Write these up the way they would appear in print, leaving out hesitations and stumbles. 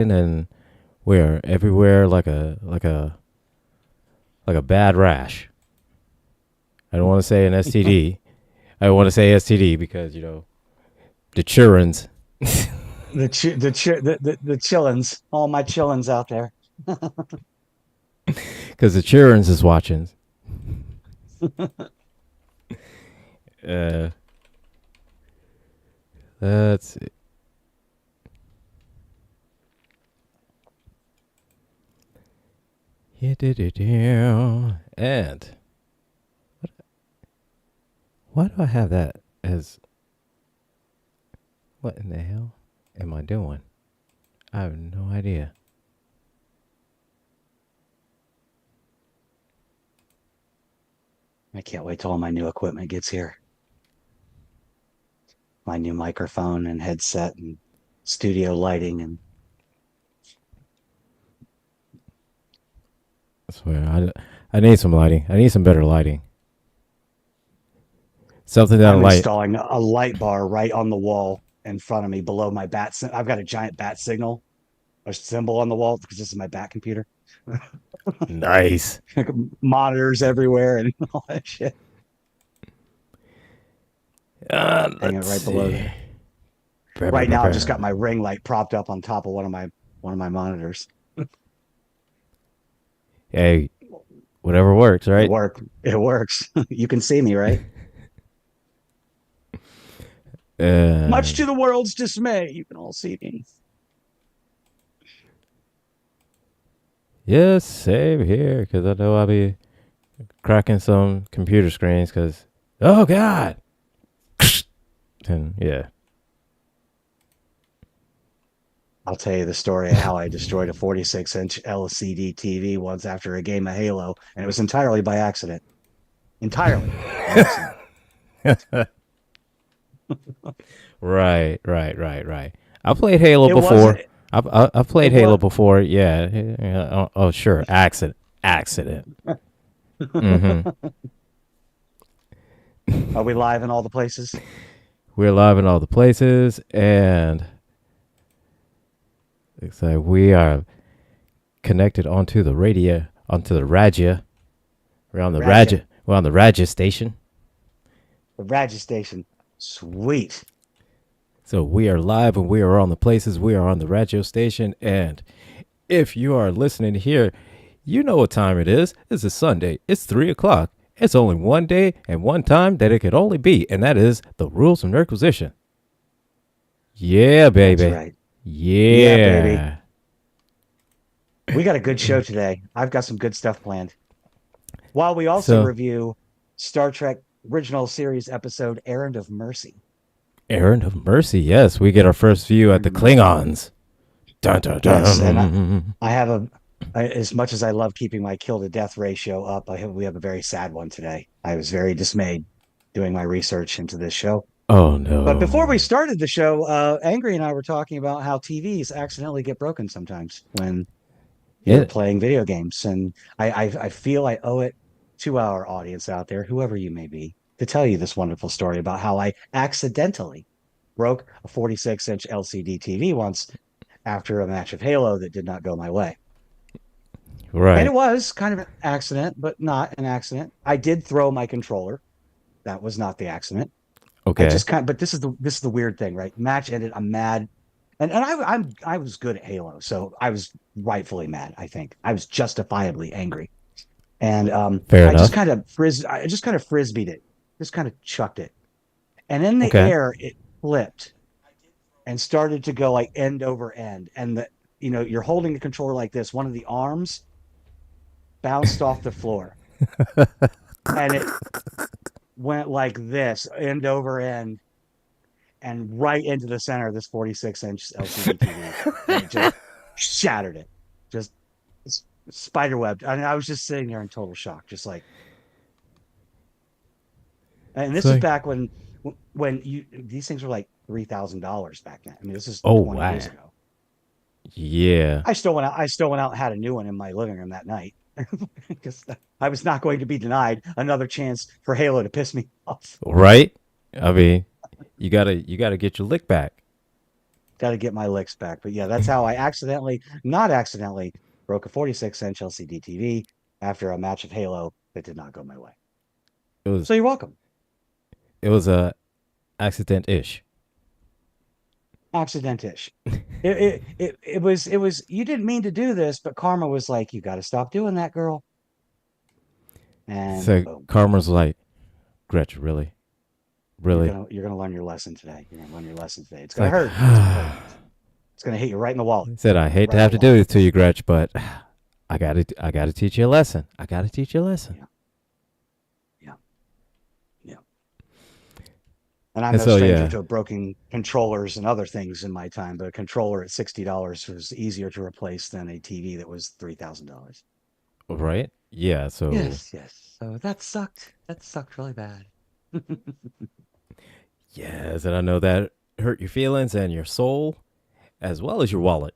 and we're everywhere like a bad rash. I don't want to say an STD. I want to say STD because the children's The chillins, all my chillins out there. because the children's is watching. Uh, that's it. And why do I have that as what in the hell am I doing? I have no idea. I can't wait till all my new equipment gets here. My new microphone and headset and studio lighting and I swear, I need some lighting. I need some better lighting. Something that'll I'm light. installing a light bar right on the wall in front of me below my bat. I've got a giant bat signal or symbol on the wall because this is my bat computer. Nice. Monitors everywhere and all that shit. Hanging Let's right below see. there. Right now, I've just got my ring light propped up on top of one of my monitors. Hey, whatever works, right? It works. You can see me, right? Much to And the world's dismay, you can all see me. yes, same here, because I know I'll be cracking some computer screens, because, oh, God. And yeah. I'll tell you the story of how I destroyed a 46-inch LCD TV once after a game of Halo, and it was entirely by accident. Entirely by accident. Right. I played Halo It before. wasn't. I've It played Halo was. before. Yeah. Oh, sure. Accident. Mm-hmm. Are we live in all the places? We're live in all the places, and it's like we are connected onto the radio, onto the Raja. We're on the Raja, Raja. We're on the Raja station. the Raja station. Sweet. So we are live and we are on the places. We are on the radio station. And if you are listening here, you know what time it is. It's a Sunday. It's 3 o'clock. It's only one day and one time that it could only be, and that is the rules of Nerdquisition. Yeah, That's baby. right. Yeah, baby. Yeah. We got a good show today. I've got some good stuff planned. While we also So, review Star Trek original series episode Errand of Mercy. Errand of Mercy. Yes, we get our first view at the Mhm. Klingons. Dun, dun, Yes, and dun. I have as much as I love keeping my kill to death ratio up, we have a very sad one today. I was very dismayed doing my research into this show. Oh, But before we no. started the show, Angry and I were talking about how TVs accidentally get broken sometimes when you're It, playing video games. And I feel I owe it to our audience out there, whoever you may be, to tell you this wonderful story about how I accidentally broke a 46-inch LCD TV once after a match of Halo that did not go my way. And it right. was kind of an accident, but not an accident. I did throw my controller. That was not the accident. I Okay. just kind of, but this is the weird thing, right? Match ended. I'm mad, and I was good at Halo, so I was rightfully mad. I think I was justifiably angry, and Fair enough. I just kind of frisbeed it, just kind of chucked it, and in the Okay. air it flipped and started to go like end over end, and you're holding the controller like this. One of the arms bounced off the floor, and it went like this, end over end, and right into the center of this 46-inch LCD TV, and it just shattered it, just spider webbed. And I was just sitting there in total shock, just like. And It's this was like, back when these things were like $3,000 back then. I mean, this is oh, 20 wow. years ago. Yeah. I still went out and had a new one in my living room that night because I was not going to be denied another chance for Halo to piss me off. Right? I mean, you gotta get your lick back. Got to get my licks back. But yeah, that's how I not accidentally, broke a 46-inch LCD TV after a match of Halo that did not go my way. It was So you're welcome. it was a accident ish. Accident-ish. It was you didn't mean to do this, but karma was like, you got to stop doing that, girl. And So boom. Karma's like, Gretch, really, really. You're gonna learn your lesson today. You're gonna learn your lesson today. It's gonna Like, hurt. It's gonna hurt. It's gonna hit you right in the wallet. said I hate Right to in have the to do wallet. this to you, Gretch, but I gotta teach you a lesson. I gotta teach you a lesson. Yeah. Yeah. Yeah. And I'm And no so stranger yeah, to broken controllers and other things in my time, but a controller at $60 was easier to replace than a TV that was $3,000. right? Yeah. So Yes, yes. So that sucked. That sucked really bad. yes, and I know that hurt your feelings and your soul, as well as your wallet.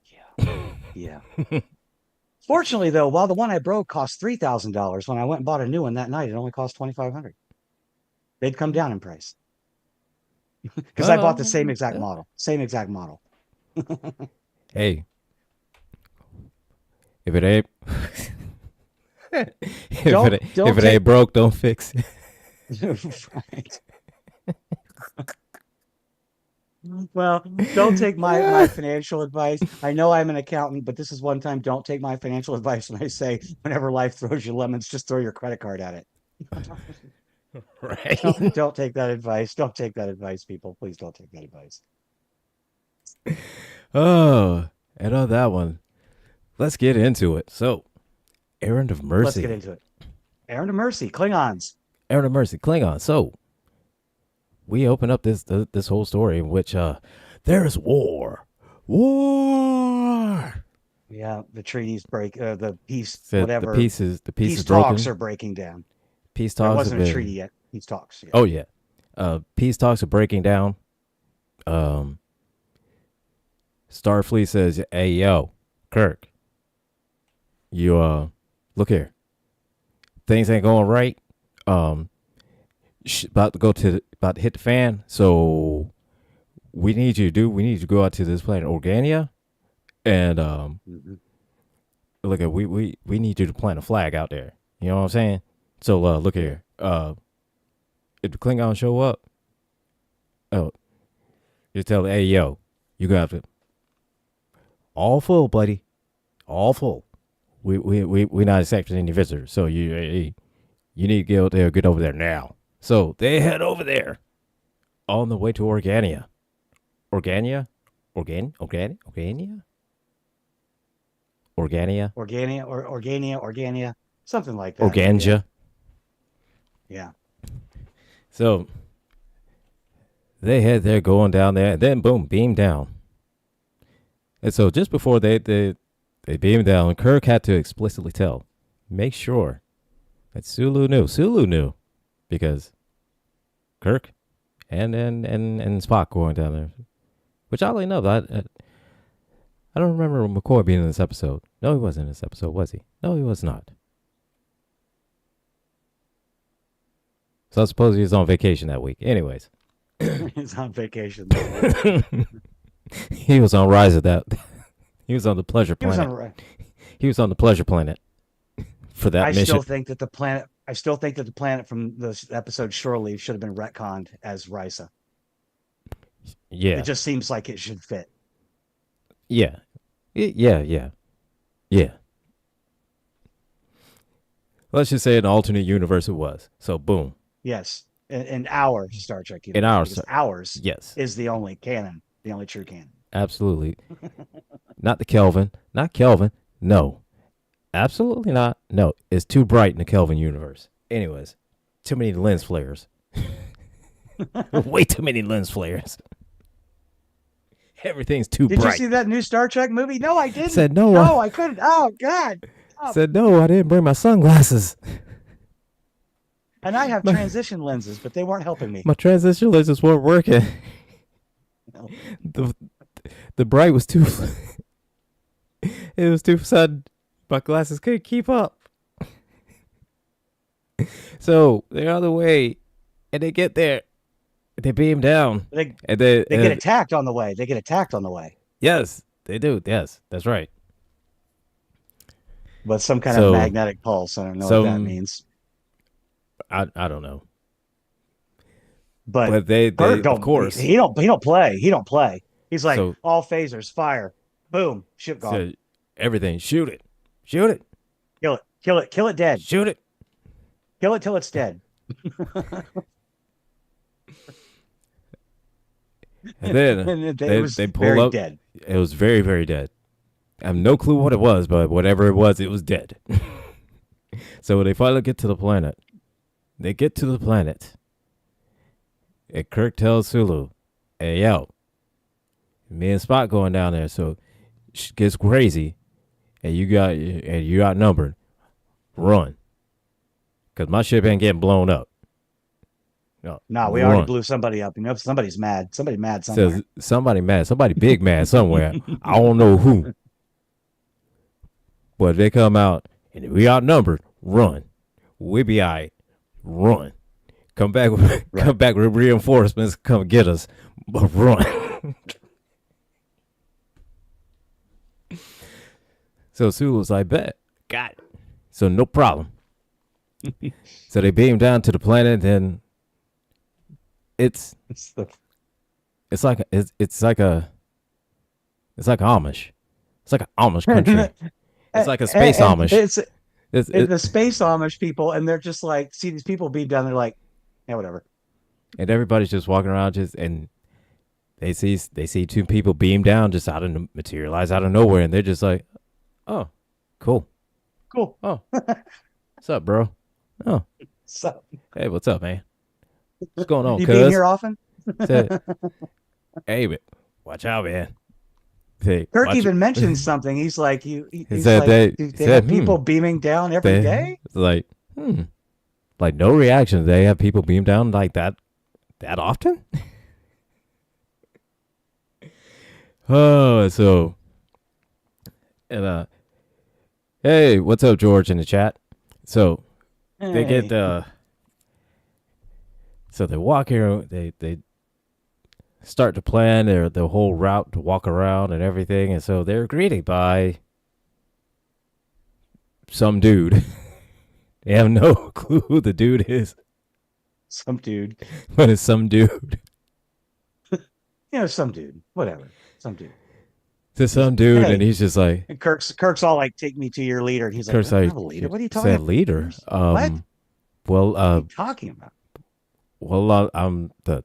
Yeah. Yeah. Fortunately, though, while the one I broke cost $3,000, when I went and bought a new one that night, it only cost $2,500. They'd come down in price because I bought the same exact Yeah. model. Same exact model. Hey, if it ain't if Don't it take ain't broke, don't fix it. right. Well, don't take my financial advice. I know I'm an accountant, but this is one time. Don't take my financial advice when I say whenever life throws you lemons, just throw your credit card at it. Right. Don't take that advice. Don't take that advice, people. Please don't take that advice. Oh, and on that one, let's get into it. So, Errand of Let's get Mercy. into it. Errand of Mercy, Klingons. Errand of Mercy, Klingon. So, we open up this whole story in which there's war. War. Yeah, the treaties break. The peace, Said whatever the piece peace is talks broken. are breaking down. Peace There talks have wasn't a treaty been. yet. Peace talks. Yeah. Oh yeah. Peace talks are breaking down. Um, Starfleet says, "Hey yo, Kirk, you look here. Things ain't going right. Um, about to hit the fan. So we need you to do. We need you to go out to this planet Organia, and Mhm. look at we need you to plant a flag out there. You know what I'm saying? So look Yeah. here. If the Klingons show up, oh, just tell them, hey yo, you got to all full, buddy, all full. We not accepting any visitors. So you need to get over there now. So they head over there on the way to Organia. Organia? Organia? Organia? Organia, something like that. Yeah. Organja. Yeah. So they head there going down there and then boom, beam down. And so just before they beam down, Kirk had to explicitly tell, make sure that Sulu knew. Sulu knew because Kirk and Spock going down there. Which oddly enough, I don't remember McCoy being in this episode. No, he wasn't in this episode, was he? No, he was not. So I suppose he was on vacation that week. Anyways, He's on vacation that week. he was on Rise of that. He was on the Pleasure He was Planet. on. He was on the Pleasure Planet for that I mission. still think that the planet. I still think that the planet from this episode Shore Leave should have been retconned as Risa. Yeah, It just seems like it should fit. yeah, yeah. Let's just say in an alternate universe it was. So boom, Yes, in our Star Trek in universe, our because ours yes, is the only canon, the only true canon. absolutely. Not the Kelvin, not Kelvin. No, absolutely not. No, it's too bright in the Kelvin universe. Anyways, too many lens flares. Way too many lens flares. Everything's too Did bright. you see that new Star Trek movie? No, I didn't. Said no. No, I couldn't. Oh God. Oh. Said no. I didn't bring my sunglasses. And I have transition lenses, but they weren't helping me. My transition lenses weren't working. No. The bright was too. It was too sudden. My glasses couldn't keep up. So they're on the way, and they get there. they beam down, They and they they get attacked on the way. They get attacked on the way. yes, they do. Yes, that's right. But some kind of So magnetic pulse. I don't know what that some means. I don't know, But but they Kurt of don't course. he don't play. He don't play. He's like So all phasers, fire, boom, ship gone. so everything, shoot it, shoot it, Kill it, kill it, kill it dead. shoot it, Kill it till it's dead. and then And it they was they pull very up. dead. It was very very dead. I have no clue what it was, but whatever it was dead. So when they finally get to the planet, they get to the planet, and Kirk tells Sulu, "Hey yo, me and Spock going down there, so she gets crazy, and you outnumbered. Run, cause my ship ain't getting blown up. No, Nah, we already blew somebody up. You know, somebody's mad. Somebody mad somewhere. Says somebody mad, somebody big mad somewhere. I don't know who, but if they come out and we outnumbered. Run, we be alright. Run, come back, Right. come back with reinforcements. Come get us, but run." So Sulu was like, "Bet, got it. So no problem." So they beam down to the planet, and it's It's the it's like it's like Amish. It's like an Amish country. It's like a space Amish. It's the space Amish people, and they're just like, see these people beat down. They're like, yeah, whatever. And everybody's just walking around, and they see two people beam down, just materialize out of nowhere, and they're just like, "Oh, cool. Cool. Oh, what's up, bro? Oh, So hey, what's up, man? What's going on, you being cuz?" here often? Said, "Hey, but watch out, man." Say, Kirk "Watch even it." mentioned something. He's like, he's said like, they- do he they said, have people beaming down every day? It's like, like no reaction. They have people beam down like that often. Oh, so and hey, what's up, George, in the chat? So they get Hey. so they walk here. They start to plan their whole route to walk around and everything, and so they're greeted by some dude. They have no clue who the dude is, Some dude, but it's some dude. some dude, whatever, some dude. It's some dude, Hey. and he's just like, And Kirk's all like, take me to your leader. And he's like, Kirk's I don't like, have a leader. What are you talking said about? leader. What? Well, What are you talking about? I'm the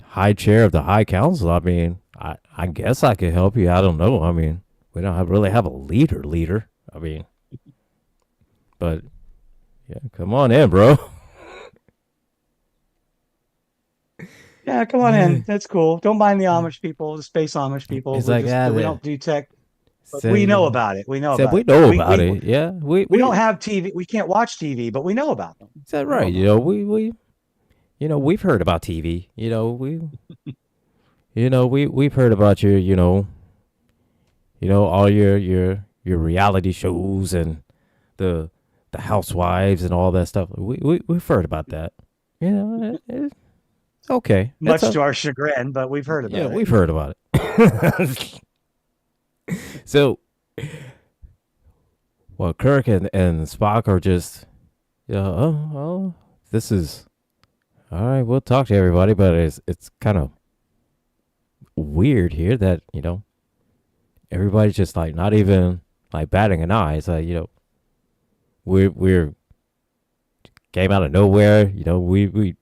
high chair of the High Council. I mean, I guess I could help you. I don't know. I mean, we don't really have a leader. I mean, but yeah, come on in, bro. Yeah, come on in. That's cool. Don't mind the Amish people, the space Amish people. He's like, We don't do tech. But said, we know about it. We know said about we it. know about it. Yeah, we don't have TV. We can't watch TV, but we know about them. Is that right? You know, we've heard about TV. We've heard about all your reality shows and the housewives and all that stuff. We've heard about that. It's okay. Much to our chagrin, but we've heard about it. Yeah, we've heard about it. So, well, Kirk and Spock are just, this is all right. We'll talk to everybody, but it's kind of weird here that everybody's just like not even like batting an eye. It's like we're came out of nowhere. We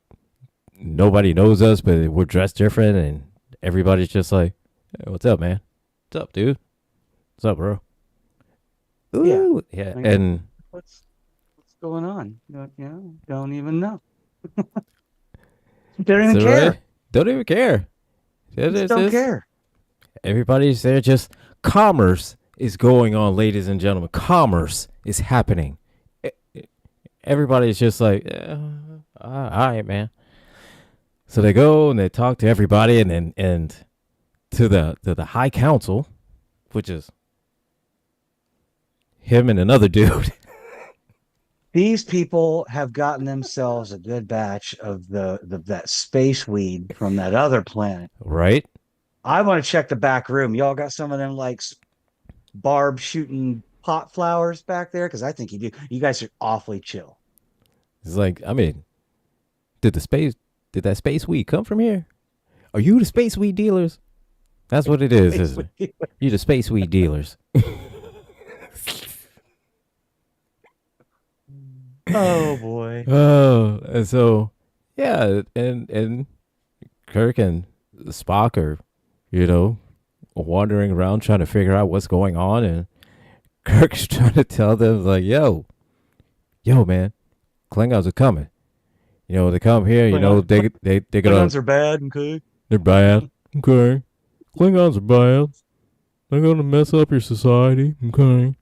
nobody knows us, but we're dressed different, and everybody's just like, "Hey, what's up, man? What's up, dude? What's up, bro?" Ooh, yeah. And what's going on? Don't even know. Don't even care. Right? Don't even care. Don't care. Everybody's there. Just commerce is going on, ladies and gentlemen. Commerce is happening. Everybody's just like, all right, man. So they go and they talk to everybody, and to the High Council, which is him and another dude. these people have gotten themselves a good batch of the that space weed from that other planet. Right? I want to check the back room. Y'all got some of them like barb shooting pot flowers back there? Because I think you do. You guys are awfully chill. It's like, I mean, did the space did that space weed come from here? Are you the space weed dealers? That's what it is, Space isn't it? weed. You the space weed dealers. Oh boy. Oh, and so yeah, and Kirk and Spock are, you know, wandering around trying to figure out what's going on, and Kirk's trying to tell them like, yo, man, Klingons are coming. You know, they come here. You know, Klingon, they gonna Klingons are bad and good. they're bad. Okay, Klingons are bad. They're gonna mess up your society. Okay,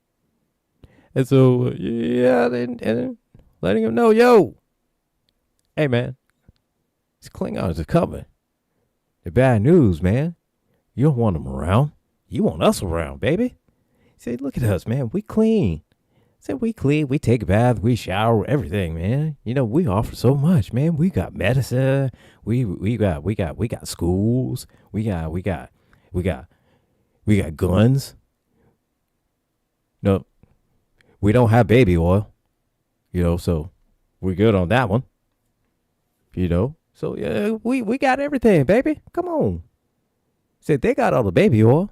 and so yeah, and letting him know, yo, hey man, these Klingons are coming. They're bad news, man. You don't want them around. You want us around, baby. Say, look at us, man. We clean. Say, we clean. We take a bath. We shower. Everything, man. You know, we offer so much, man. We got medicine. We got schools. We got guns. No, we don't have baby oil. You know, so we're good on that one. You know, so yeah, we got everything, baby. Come on. Say, they got all the baby oil.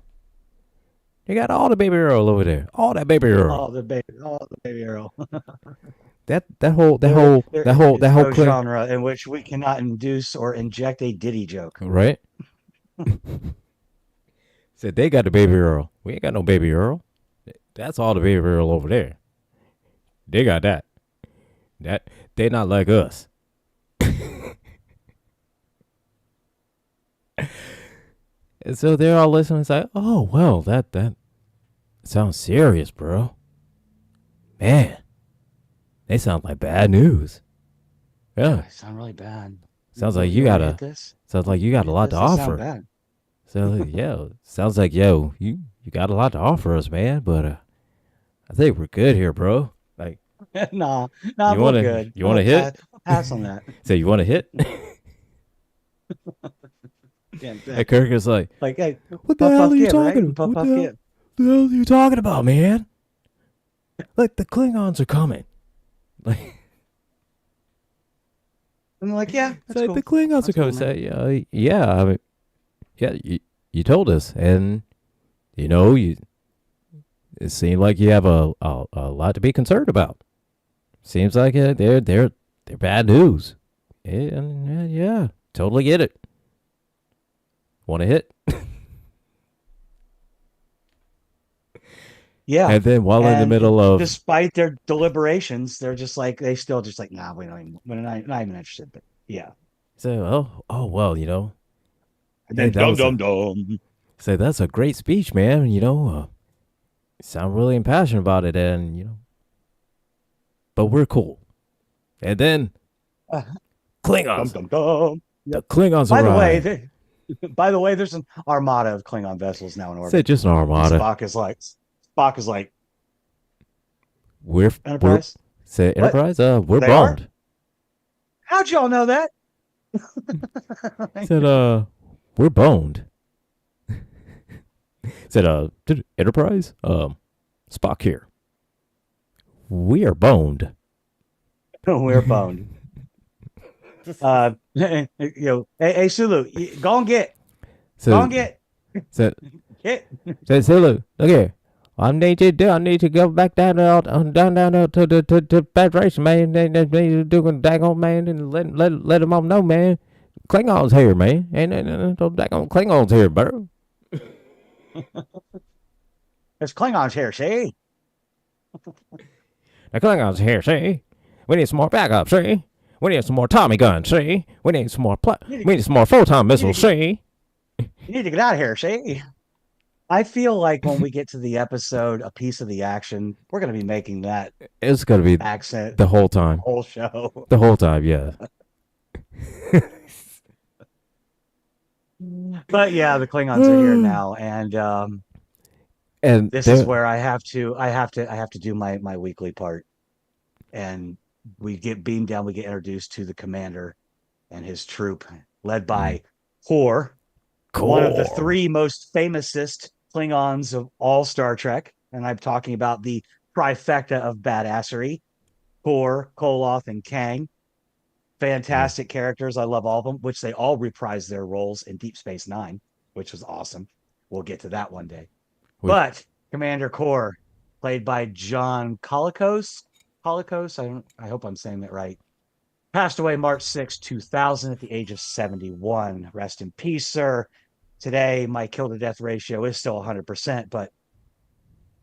They got all the baby oil over there. All that baby oil. Oh, the baby Earl. That whole that There, whole there that whole is that whole no clear, genre in which we cannot induce or inject a Diddy joke. right? Said they got the baby Earl. We ain't got no baby Earl. That's all the baby Earl over there. They got that. That they not like us. And so they're all listening. It's like, oh well, that sounds serious, bro. Man, they sound like bad news. Yeah, I sound really bad. sounds like You want to hit this? sounds like you got a lot to This sound offer. bad. So yeah, sounds like you got a lot to offer us, man. But I think we're good here, bro. Like Nah, you we're wanna good. you wanna hit? We'll pass on that. Say you wanna hit? Yeah, And Kirk is like, like, hey, what the puff hell puff are you give, right? talking? Puff What puff give. the hell are you talking about, man? Like the Klingons are coming. Like, And they're like, yeah, that's say cool. the Klingons are That's cool, coming. man. Say yeah. I mean, yeah. You told us, and you know you. It seemed like you have a lot to be concerned about. Seems like they're bad news. And yeah, totally get it. Want to hit? Yeah. And then while in the And middle of despite their deliberations, they're just like, they still just like, nah, we don't even, we're not even interested. But yeah. say, oh well, you know, And hey, then that dum was dum dum. say that's a great speech, man. You know, you sound really impassioned about it, and you know, but we're cool. And then Uh, Dum Klingons, dum dum. the Yep. Klingons By the way, arrive. by the way, there's an armada of Klingon vessels now in Say orbit. just an And armada. Spock is like, We're Enterprise? say What? Enterprise. We're They are? boned. How'd y'all know that? Said we're boned. Said Enterprise. Spock here. We are boned. We're boned. You know, hey Sulu, go and get, go So and get, said get. say look here. I need to go back down to Federation, man. They doing daggone man and let them all know, man. Klingons here, man. Ain't no daggone Klingons here, bro. There's Klingons here, see? The Klingons here, see? We need some more backup, see? We need some more Tommy guns, see? We need some more You need we to, need some more photon you need missiles, to, see? you need to get out of here, see? I feel like when we get to the episode, a piece of the action, we're going to be making that It's gonna be accent the whole the time. whole show. The whole time, yeah. But yeah, the Klingons are here now, and And this is where I have to do my weekly part. and we get beamed down. We get introduced to the commander and his troop, led Mm. by Kor, one of the Core. three most famousest Klingons of all Star Trek. And I'm talking about the trifecta of badassery: Kor, Koloth, and Kang. Yeah. Fantastic characters. I love all of them, which they all reprised their roles in Deep Space Nine, which was awesome. We'll get to that one day. Which But Commander Kor, played by John Colicos, Colicos, I hope I'm saying that right, passed away March 6, 2000 at the age of 71. Rest in peace, sir. Today, my kill to death ratio is still 100%, but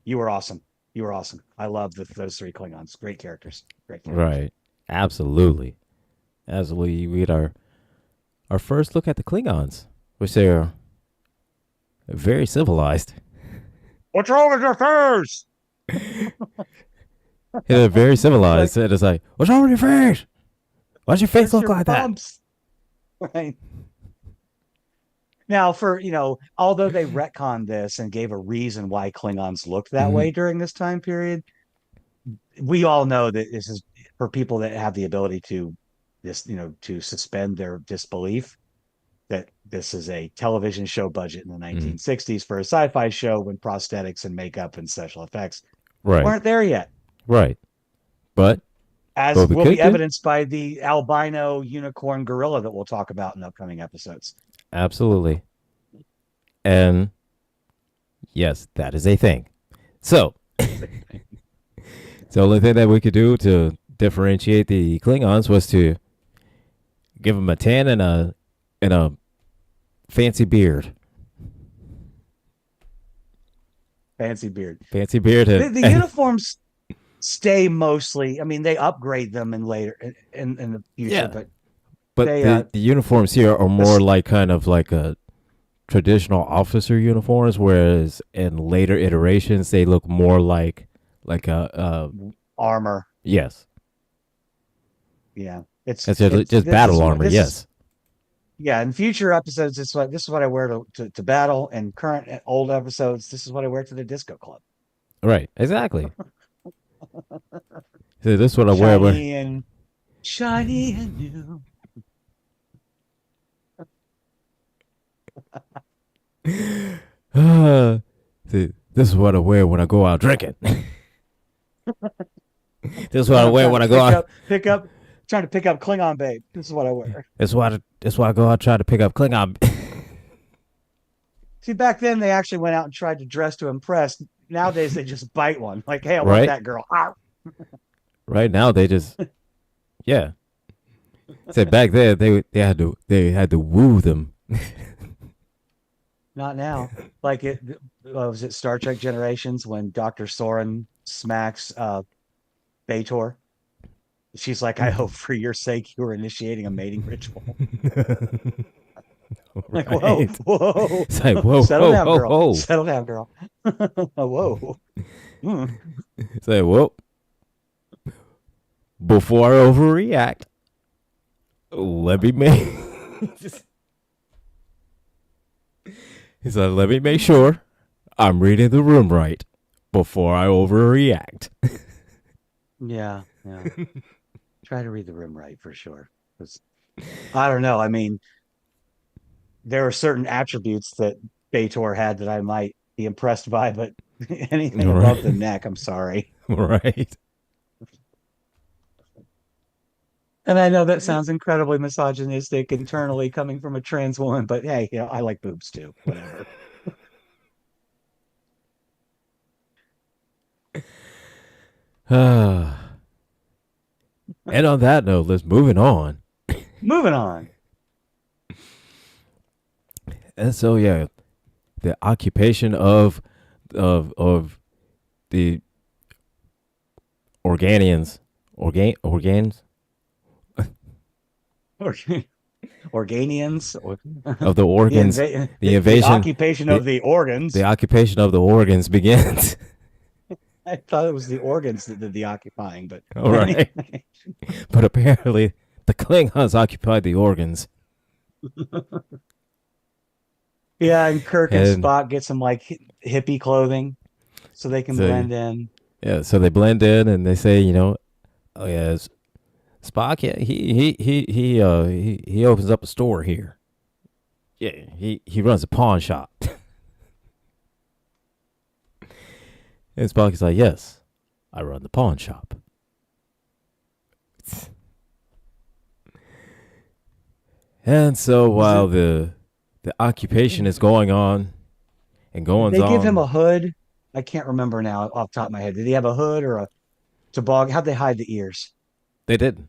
you were awesome. You were awesome. I love those three Klingons. Great characters. Great characters. right. Absolutely. Absolutely. We get our first look at the Klingons, which they're very civilized. What's wrong with your face? They're very It's like, civilized. And it's like, what's wrong with your face? Why's your face where's look your like that? bumps? Right. Now, although they retconned this and gave a reason why Klingons looked that Hmm. way during this time period, we all know that this is for people that have the ability to to suspend their disbelief, that this is a television show budget in the Hmm. 1960s for a sci-fi show when prosthetics and makeup and special effects Right. weren't there yet, Right. But as what we will be could do? evidenced by the albino unicorn gorilla that we'll talk about in upcoming episodes. Absolutely. And yes, that is a thing. So the only thing that we could do to differentiate the Klingons was to give them a tan and a fancy beard. Fancy beard. Fancy beard The uniforms stay mostly. I mean, they upgrade them in later in the future, yeah. but But they the uniforms here are more this like kind of like a traditional officer uniforms, whereas in later iterations they look more like a armor. yes, Yeah, it's just this battle is armor. this is Yes, yeah. In future episodes, this is what I wear to battle. And current old episodes, this is what I wear to the disco club. right, exactly. So this is what I wear. Shiny and shiny and new. See, this is what I wear when I go out drinking. This is what I When I'm wear trying when to I go out. trying to pick up Klingon babe. This is what I wear. This is why I go out try to pick up Klingon. See, back then they actually went out and tried to dress to impress. Nowadays they just bite one. Like, hey, I want Right, that girl. Ah. right now they just yeah. Said back there they had to woo them. Not now. Like was it Star Trek Generations when Dr. Soren smacks Bator? She's like, I hope for your sake you were initiating a mating ritual. Like, whoa, Right. whoa. It's like whoa, Settle whoa, down, whoa, girl. whoa. Settle down, girl. Whoa. Mm. It's like whoa. Before I overreact, let me make. He said, "Let me make sure I'm reading the room right before I overreact." Yeah, yeah. Try to read the room right for sure. 'Cause I don't know. I mean, there are certain attributes that Bator had that I might be impressed by, but anything Right, above the neck, I'm sorry. right. And I know that sounds incredibly misogynistic internally coming from a trans woman, but hey, I like boobs too. Whatever. And on that note, let's moving on. Moving on. And so yeah, the occupation of the Organians, organs Organians, of the the organs, inva- the the invasion, occupation the of the organs. the occupation of the organs begins. I thought it was the organs that did the occupying, but All right, anyway. but apparently the Klingons occupied the organs, Yeah, and Kirk and and Spock get some like hippie clothing so they can so blend in. yeah, so they blend in and they say, Oh yeah, Spock. Yeah, he opens up a store here. Yeah, he runs a pawn shop. And Spock is like, yes, I run the pawn shop. And so Is while it? the occupation is going on and Did goings they give him on, a hood? I can't remember now off the top of my head. Did he have a hood or a toboggan? How'd they hide the ears? they didn't.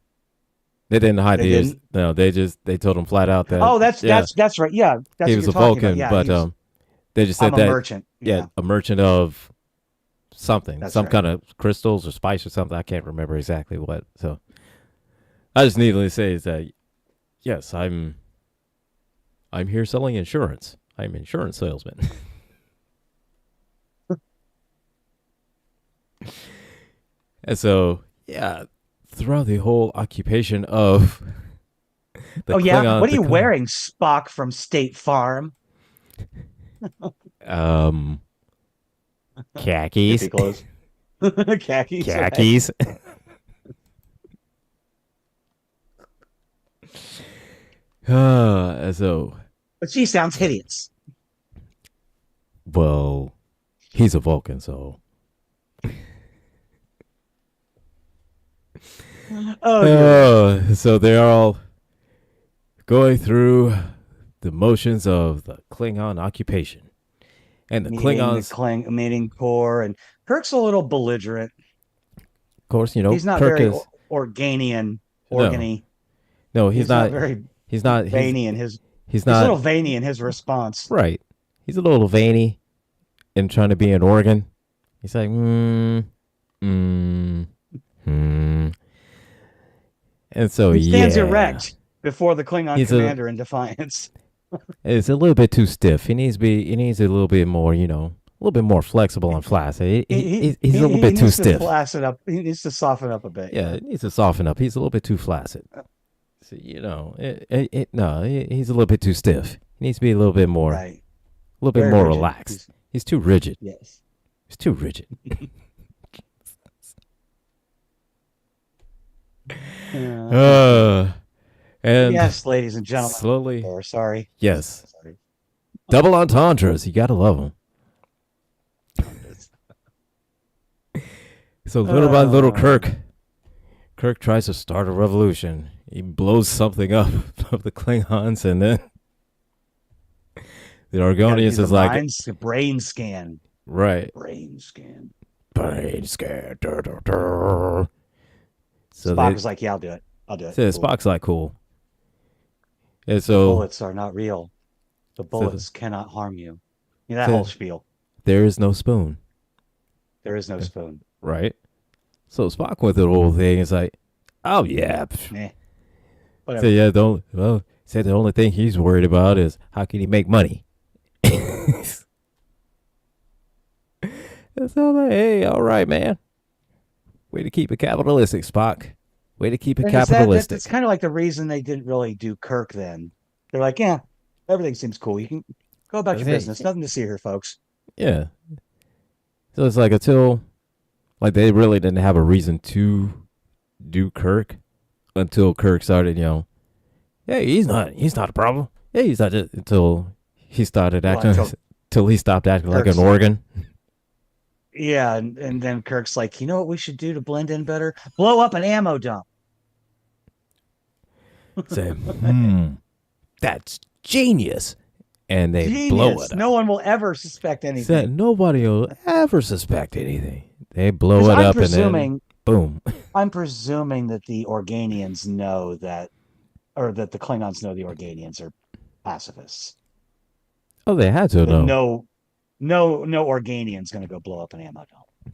They didn't hide They the ears. didn't. No, they told him flat out that Oh, that's yeah, that's right. Yeah, that's he what was you're a talking about. Vulcan, Yeah, but he's. they just I'm said a that merchant. yeah, Yeah, a merchant of something, that's some right. kind of crystals or spice or something. I can't remember exactly what. So I just needly say is that yes, I'm here selling insurance. I'm an insurance salesman. And so yeah, throughout the whole occupation of the Oh yeah, Klingon, what are you wearing, Spock from State Farm? um khakis, Skimpy clothes, khakis, right? khakis. So But she sounds hideous. well, he's a Vulcan, so Oh dear Lord. so they're all going through the motions of the Klingon occupation. And the Meeting the Klingons, cling meeting core, and Kirk's a little belligerent. of course, He's not Kirk very is Organian, no, organy. no, He's not very he's not, veiny in his. he's He's a not little veiny in his response. right. He's a little veiny in trying to be an organ. He's like, mm, hmm. And so, He stands yeah, erect before the Klingon he's a, commander in defiance. it's a little bit too stiff. He needs a little bit more, a little bit more flexible and flaccid. He's a little He bit too needs to stiff. flaccid up. He needs to soften up a bit. Yeah, Yeah. it needs to soften up. He's a little bit too flaccid. So, no, he's a little bit too stiff. He needs to be Right. a little bit Very more rigid. relaxed. He's too rigid. Yes. He's too rigid. Uh, And yes, ladies and gentlemen. slowly, Or sorry. yes, Sorry. double entendres. You gotta love them. So little by little, Uh, Kirk tries to start a revolution. He blows something up of the Klingons, and then the gotta do Argonians the is like, minds, the brain scan. right, Brain scan. brain scan. Dur, dur, dur. So Spock they was like, "Yeah, I'll do it. I'll do it." so Cool. Spock's like, cool. And The so bullets are not real. The so, the, bullets cannot harm you. You know, that whole so spiel. there is no spoon, There is no spoon. right? So Spock went through the whole thing. It's like, oh yeah. Eh, So whatever. yeah, don't well. Said the only thing he's worried about is how can he make money. So like, hey, all right, man. Way to keep it capitalistic, Spock. Way to keep it And that's capitalistic. kind of like the reason they didn't really do Kirk then. They're like, yeah, everything seems cool. You can go about your Hey, business. Nothing to see here, folks. yeah. So it's like until like they really didn't have a reason to do Kirk until Kirk started, hey, he's not a problem. Hey, he's not just, until he started Well, acting until till he stopped acting like an Kirk's organ. yeah, and then Kirk's like, you know what we should do to blend in better? Blow up an ammo dump. Say, that's genius. And they blow Genius. it up. No one will ever suspect Said anything. nobody will ever suspect anything. They blow Because it I'm up and then presuming boom. I'm presuming that the Organians know that or that the Klingons know the Organians are pacifists. Oh, they had to That know. no Organian's gonna go blow up an ammo dump.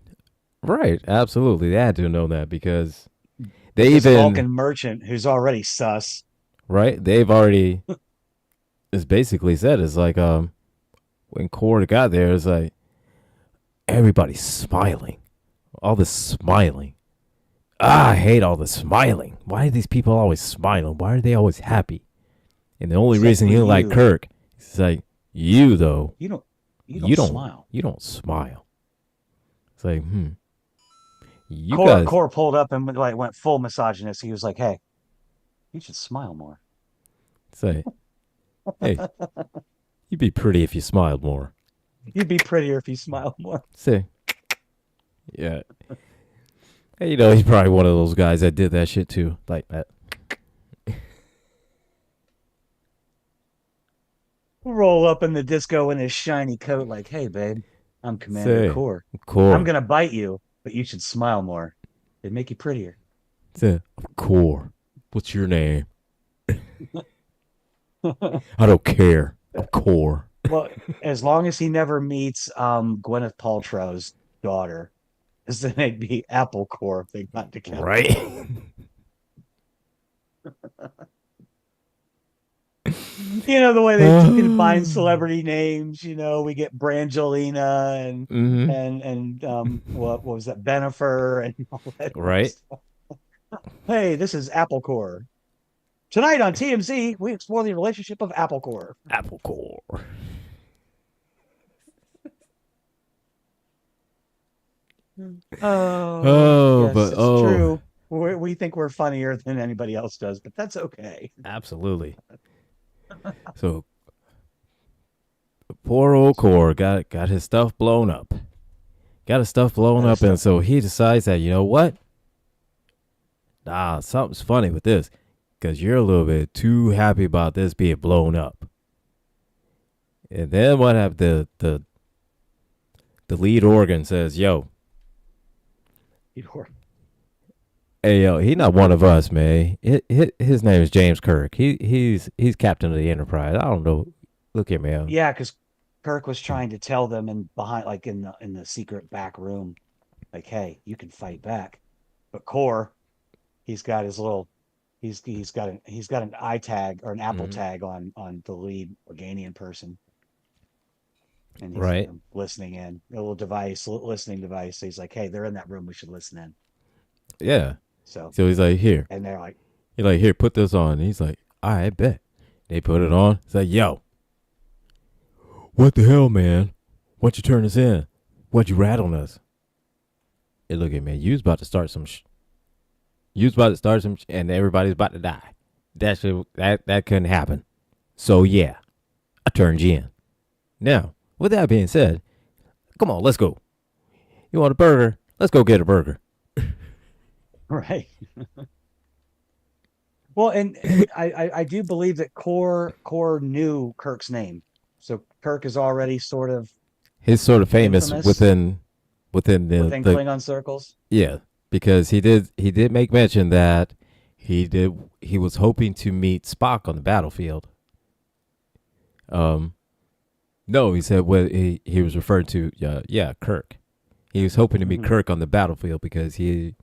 Right. Absolutely. They had to know that because But they this even, Vulcan merchant who's already sus. right? They've already, it's basically said, it's like, when Cord got there, it's like, everybody's smiling. All this smiling. I hate all the smiling. Why are these people always smiling? Why are they always happy? And the only Except reason for you like you. Kirk is like, you though, You don't you don't smile. you don't smile. It's like, You Core guys Core pulled up and like went full misogynist. He was like, "Hey, you should smile more. say, hey, you'd be pretty if you smiled more. You'd be prettier if you smiled more." Say, yeah. Hey, he's probably one of those guys that did that shit too. Like that. Roll up in the disco in his shiny coat, like, "Hey, babe, I'm Commander Say, Core. I'm core. gonna bite you, but you should smile more. It'd make you prettier." Say, core. What's your name? I don't care. I'm core. Well, as long as he never meets Gwyneth Paltrow's daughter, is then they'd be Apple Core if they got together. Right? You know the way they combine celebrity names. We get Brangelina and hmm what was that, Benifer and all that Right? stuff. Hey, this is Apple Core. Tonight on TMZ, we explore the relationship of Apple Core. Apple core. Oh, Oh, yes, but it's true. We think we're funnier than anybody else does, but that's okay. absolutely. So poor old core got his stuff blown up. Got his stuff blown That up, and stuff. so he decides that you know what? Nah, something's funny with this, because you're a little bit too happy about this being blown up. And then what happened? The lead organ says, "Yo, hey yo, he not one of us, man. His name is James Kirk. He's captain of the Enterprise. I don't know. Look here, man. Yeah, because Kirk was trying to tell them in behind, like in the secret back room, like, "Hey, you can fight back." But Core, he's got his little, he's got an eye tag or an Apple Mhm. tag on the lead Organian person, and he's Right? listening in a little device, listening device. So he's like, "Hey, they're in that room. We should listen in." Yeah. So, So he's like, here. and they're like, He's like, here, put this on. And he's like, all right, bet. They put it on. He's like, yo, what the hell, man? Why'd you turn us in? Why'd you rat on us? Hey, look at man. You was about to start some. You was about to start some, and everybody's about to die. That couldn't happen. So yeah, I turned you in. Now, with that being said, come on, let's go. You want a burger? Let's go get a burger. right. Well, and I do believe that Core knew Kirk's name, so Kirk is already sort of He's sort of famous infamous within within the Klingon circles. yeah, because he did make mention that he was hoping to meet Spock on the battlefield. Um, no, he said what he was referring to. Yeah, Kirk. He was hoping to meet Hmm. Kirk on the battlefield because he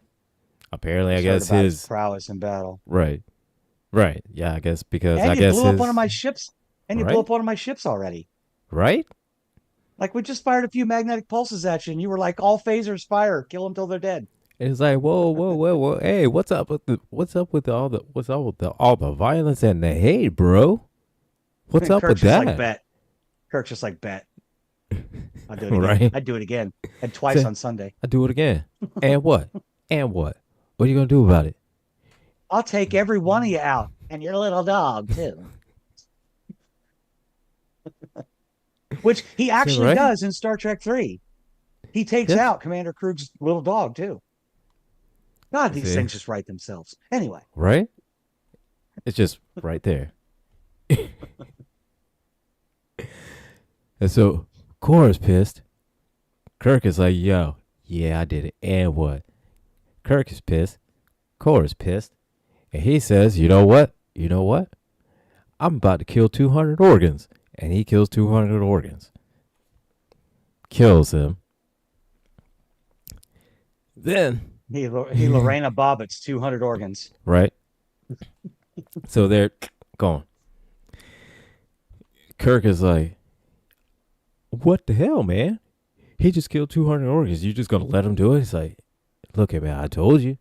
apparently I He's heard guess about his his prowess in battle, right, right. Yeah, I guess because and I you guess blew up one of his my ships, and you blew right, up one of my ships already. right. Like we just fired a few magnetic pulses at you, and you were like, "All phasers fire, kill them till they're dead." It's like whoa. Hey, what's up with all the violence and the hate, bro? What's And up with Kirk's just like, that? "Bet." Kirk's just like, "Bet." I'll do it again. Right? I'd do it again, and twice Say, on Sunday. I do it again. And what? And what? What are you gonna do about it? I'll take every one of you out, and your little dog too. Which he Is that actually right? does in Star Trek 3. He takes Yes. out Commander Krug's little dog too. God, these See, things just write themselves. Anyway, right? It's just right there. And so Cora's pissed. Kirk is like, yo, yeah, I did it. And what? Kirk is pissed. Cora's pissed. And he says, you know what? You know what? I'm about to kill 200 organs. And he kills 200 organs. Kills him. Then, he Lorena Bobbitt's 200 organs. right? So they're gone. Kirk is like, what the hell, man? He just killed 200 organs. You just gonna let him do it? He's like, look at me. I told you.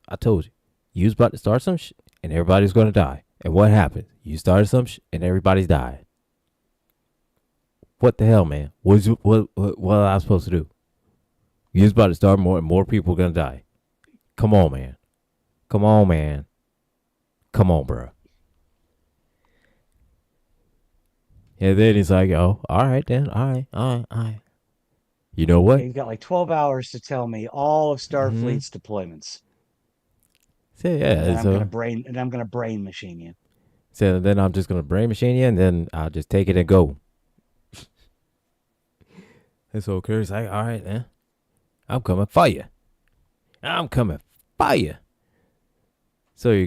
I told you. You was about to start some shit, and everybody's gonna die. And what happened? You started some shit, and everybody's died. What the hell, man? What was I supposed to do? You was about to start more, and more people gonna die. Come on, man. Come on, man. Come on, bro. And then he's like, oh, all right then. All right, all right, all right. You know Yeah, what? you've got like 12 hours to tell me all of Mm-hmm. Starfleet's deployments, So and then yeah, I'm gonna brain machine you. then I'm just gonna brain machine you, and then I'll just take it and go. And so Kirk's like, all right, then. I'm coming for you. I'm coming for you. So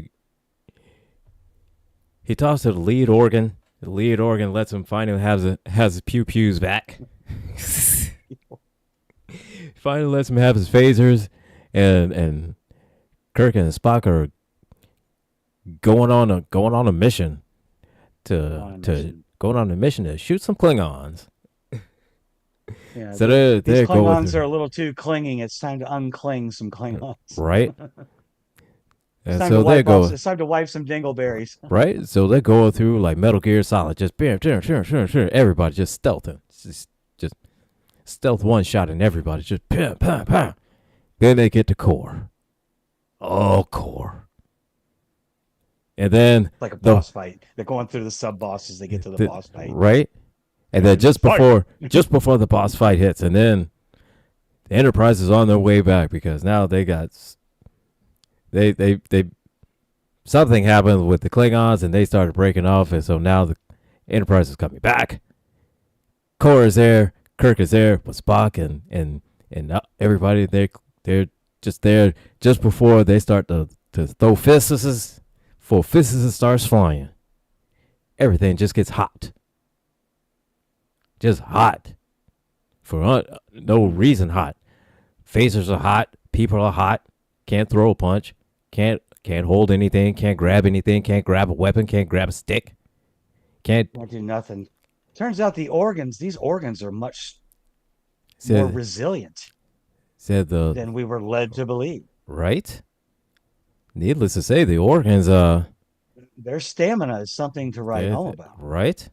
he talks to the lead organ. The lead organ lets him finally has his pew pews back. Finally lets him have his phasers, and Kirk and Spock are going on a mission On a to mission. going on a mission to shoot some Klingons. Yeah, So these they're going Klingons are through a little too clinging. It's time to uncling some Klingons. right, It's and time to so they're wipe off. going It's time to wipe some dingleberries. right. So they're going through like Metal Gear Solid, just bam, bam, bam, bam, bam, everybody just stealthing, just stealth one shot, and everybody just pam, pam, pam. Then they get to core, oh core, and then Like a the boss fight. They're going through the sub boss as they get to the the boss fight. right, and then And fight. just before the boss fight hits, and then the Enterprise is on their way back because now they something happened with the Klingons and they started breaking off, and so now the Enterprise is coming back. Core is there, Kirk is there with Spock and everybody. They're just there just before they start to throw fists. Before fists starts flying, everything just gets hot, just hot for no reason. Hot phasers are hot, people are hot. Can't throw a punch, can't hold anything, can't grab anything, can't grab a weapon, can't grab a stick, can't. Won't do nothing. Turns out these organs are much more Said resilient said the than we were led to believe. right. Needless to say, the organs Their stamina is something to write they're, home about. right.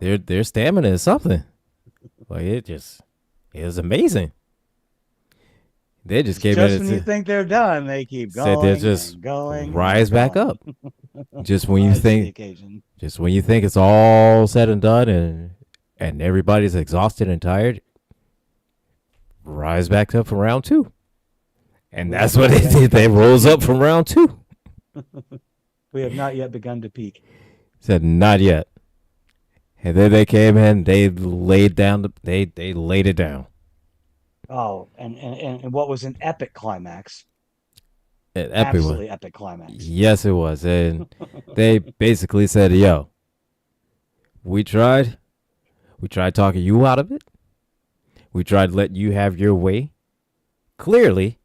Their stamina is something. Like it was amazing. They just came in Just and when you think they're done, they keep said they'll going just and going rise and back going. up. Just when you Rise to the think occasion. just when you think it's all said and done and everybody's exhausted and tired, rise back up from round two. And We that's have what not they yet did. They begun to rose up peak. from round two. We have not yet begun to peak. Said not yet. And then they came in, they laid down they laid it down. Oh, and what was an epic climax? An epic one. Absolutely epic climax. Yes it was. And they basically said, yo, we tried. We tried talking you out of it. We tried letting you have your way. Clearly,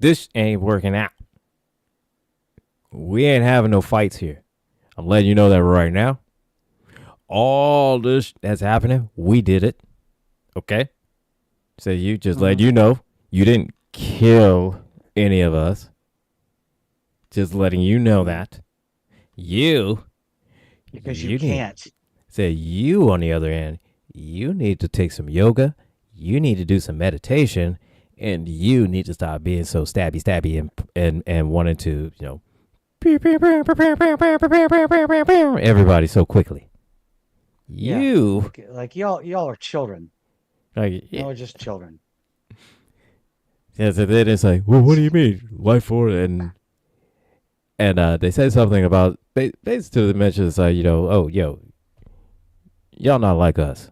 this ain't working out. We ain't having no fights here. I'm letting you know that right now. All this that's happening, we did it. Okay? So you just let Mhm. you know you didn't kill any of us. Just letting you know that. You Because you you need can't. say you on the other end, you need to take some yoga, you need to do some meditation, and you need to stop being so stabby and wanting to, everybody so quickly. Yeah. You Like y'all are children. like Y'all are just children. yeah, so then it's like, well, what do you mean life force and they said something about basically mentions like oh yo y'all not like us.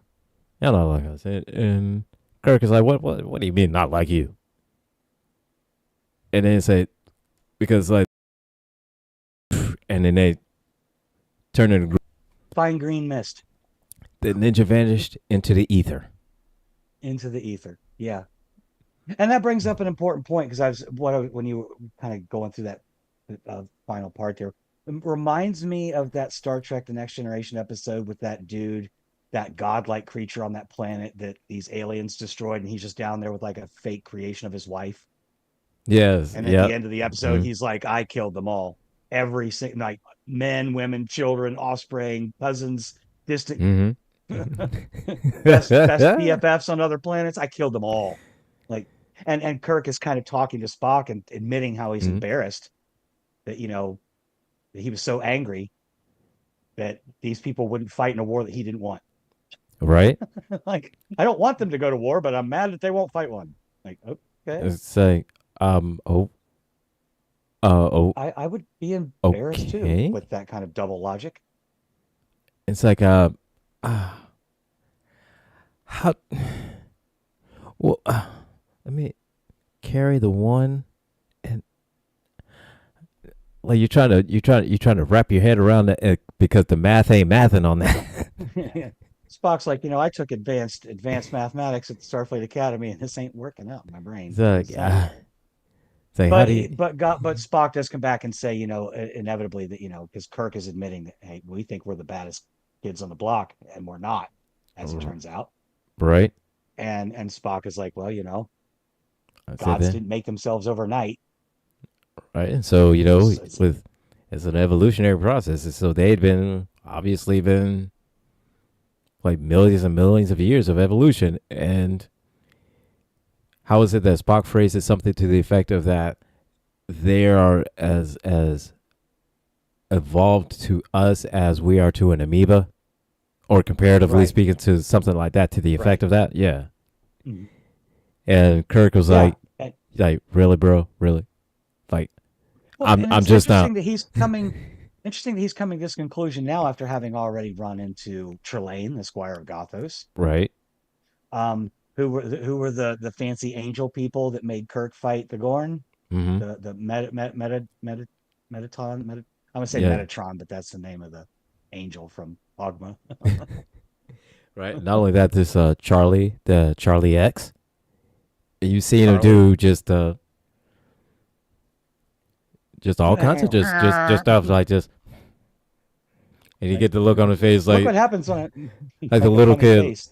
Y'all not like us. And Kirk is like, what do you mean not like you? And then say, because like, and then they turn into Fine green mist the ninja vanished into the ether. into the ether. Yeah. And that brings up an important point because when you were kind of going through that final part there, it reminds me of that Star Trek: The Next Generation episode with that dude, that godlike creature on that planet that these aliens destroyed, and he's just down there with like a fake creation of his wife. Yes. And at the Yep. end of the episode, Mm-hmm. he's like, "I killed them all, every single like men, women, children, offspring, cousins, distant Mm-hmm. best BFFs on other planets. I killed them all." Like And Kirk is kind of talking to Spock and admitting how he's Mhm. embarrassed that that he was so angry that these people wouldn't fight in a war that he didn't want. Right? Like, I don't want them to go to war, but I'm mad that they won't fight one. Like, okay. It's like, oh, oh, I would be embarrassed too okay. with that kind of double logic. It's like, uh how, well, let me carry the one, and like you're trying to wrap your head around that because the math ain't mathing on that. Spock's like, I took advanced mathematics at the Starfleet Academy, and this ain't working out in my brain. It's like, it's like, how do you? But Spock does come back and say, inevitably that because Kirk is admitting that, hey, we think we're the baddest kids on the block, and we're not, as it turns out. Right? And Spock is like, well, I said gods that. didn't make themselves overnight. Right? And so, It's with it's an evolutionary process. And so they'd been obviously been like millions and millions of years of evolution. And how is it that Spock phrases something to the effect of that they are as evolved to us as we are to an amoeba, or comparatively right, speaking, to something like that, to the right. effect of that? Yeah. Mhm. And Kirk was Yeah. like, really, bro, really? Like, Well, and I'm it's just not interesting that he's coming to this conclusion now after having already run into Trelane, the Squire of Gothos, right. who were the fancy angel people that made Kirk fight the Gorn, Mm-hmm. the Metatron, I'm gonna say Yeah. Metatron, but that's the name of the angel from Ogma. Right. Not only that, this the Charlie X, you seen him Charlie. do just all kinds of just stuff like just, and you Like, get the look on his face look what happens when like the like a little funny kid, face.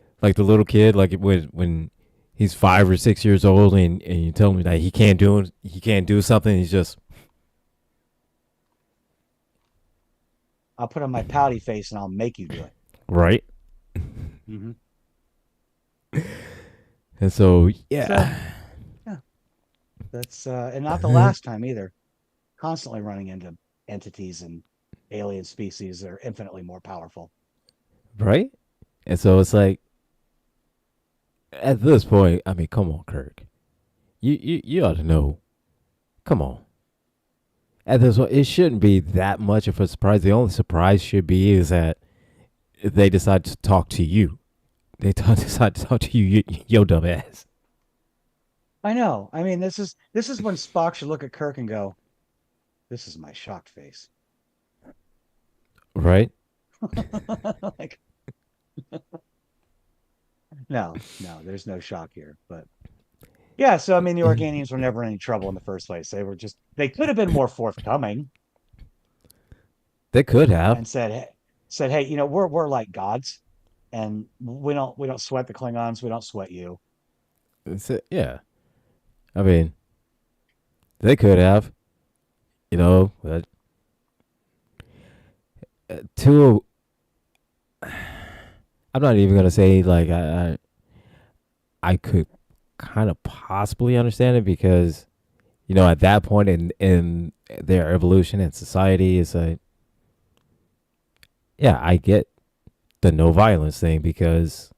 like when he's 5 or 6 years old, and you tell him that he can't do something. He's just I'll put on my pouty face and I'll make you do it. right. Hmm. And so So yeah, yeah, that's and not the last time either. Constantly running into entities and alien species that are infinitely more powerful. right. And so it's like at this point, I mean, come on, Kirk, you ought to know. Come on. At this point, it shouldn't be that much of a surprise. The only surprise should be is that they decide to talk to you. Decide to talk to you, yo dumb ass. I know. I mean, this is when Spock should look at Kirk and go, "This is my shocked face." Right? Like, no, no, there's no shock here. But yeah, so I mean, the Organians were never in any trouble in the first place. They could have been more forthcoming They could have. and said, "Hey, we're like gods, and we don't sweat the Klingons. We don't sweat you." Yeah. I mean, they could have. But to I'm not even gonna say like I could kind of possibly understand it because at that point in their evolution and society, it's like, yeah, I get the no violence thing because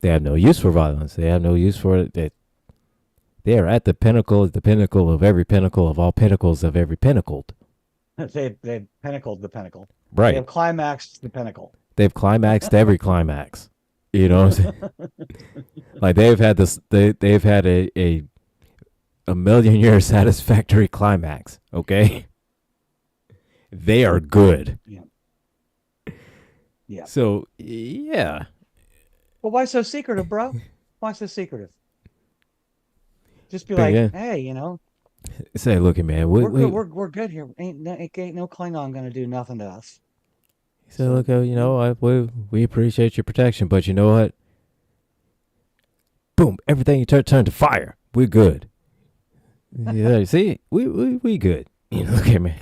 they have no use for violence. They have no use for it. They are at the pinnacle of every pinnacle of all pinnacles of every pinnacled. They've pinnacled the pinnacle. They Right. have climaxed the pinnacle. They've climaxed every climax. You know what I'm saying? Like they've had this. They've had a million year satisfactory climax. Okay. They are good. Yeah, yeah. So yeah. Well, why so secretive, bro? Why so secretive? Just be But like, yeah. hey, Say, look, man. we're good. We're good here. Ain't no Klingon gonna do nothing to us. Say, So look, we appreciate your protection, but you know what? Boom! Everything you turn to fire. We're good. Yeah, see, we good. Look at me.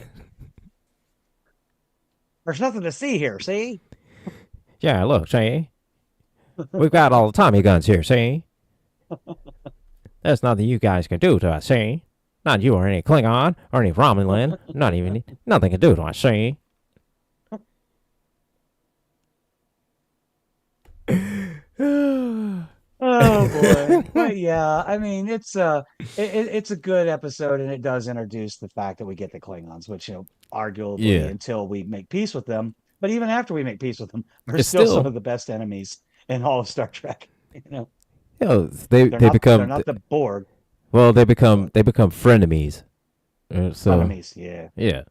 there's nothing to see here. See? Yeah, look, see, we've got all the Tommy guns here. See, There's nothing you guys can do to us, see? Not you or any Klingon or any Romulan. Not even nothing can do to us, see? Oh boy. But yeah, I mean it's a good episode and it does introduce the fact that we get the Klingons, which arguably Yeah, until we make peace with them, but even after we make peace with them, they're it's still some still of the best enemies in all of Star Trek. You know, they they're become not the Borg, well but they become frenemies. So frenemies. Yeah. yeah,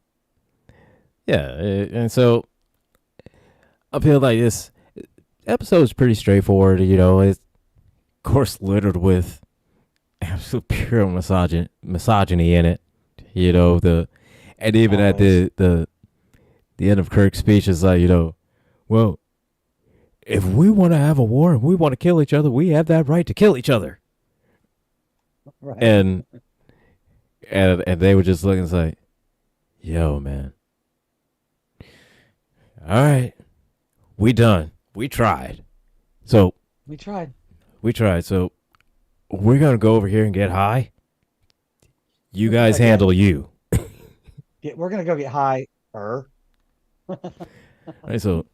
yeah, and so I feel like this episode is pretty straightforward. It's of course littered with absolute pure misogyny in it. The and even at Always. the end of Kirk's speech is like, well, if we want to have a war and we want to kill each other, we have that right to kill each other. Right. And and they were just looking like, yo, man, all right, we done, we tried, so We tried. we tried, so we're gonna go over here and get high. You guys Again, handle you. we're gonna go get high. Right, so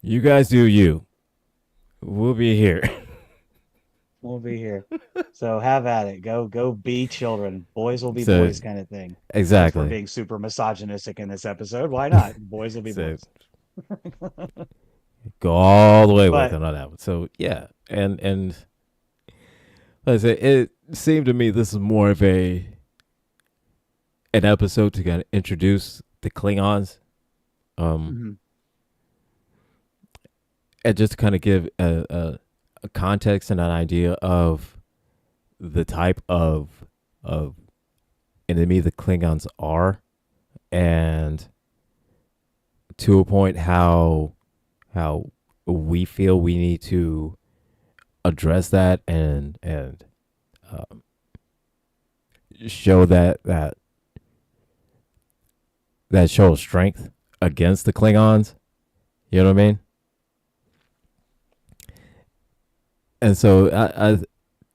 you guys do you. We'll be here. We'll be here. So have at it. Go be children. Boys will be So boys kind of thing. Since we're exactly. being super misogynistic in this episode, why not? Boys will be So boys. go all the way with But it on that one. So yeah, and like I said, it seemed to me this is more of an episode to kind of introduce the Klingons, um, mhm, and just to kind of give a context and an idea of the type of enemy the Klingons are, and to a point how we feel we need to address that and um, show that show of strength against the Klingons. You know what I mean? And so,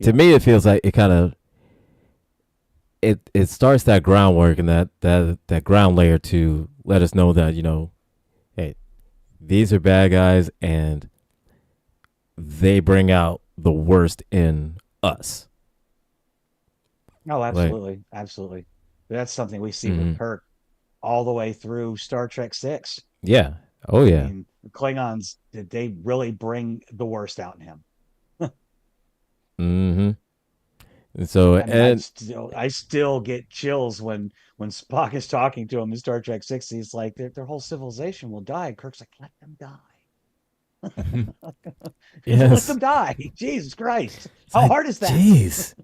to yeah. me, it feels like it kind of it starts that groundwork and that ground layer to let us know that hey, these are bad guys and they bring out the worst in us. Oh, Like, absolutely. Absolutely. That's something we see with mm, Kirk all the way through Star Trek 6. yeah, oh I yeah, mean, the Klingons, did they really bring the worst out in him? mm-hmm. And so I mean, and I still get chills when Spock is talking to him in Star Trek 6. He's like, their whole civilization will die. And Kirk's like, let them die. Let yes, them die. Jesus Christ. it's How like, hard is that? jeez,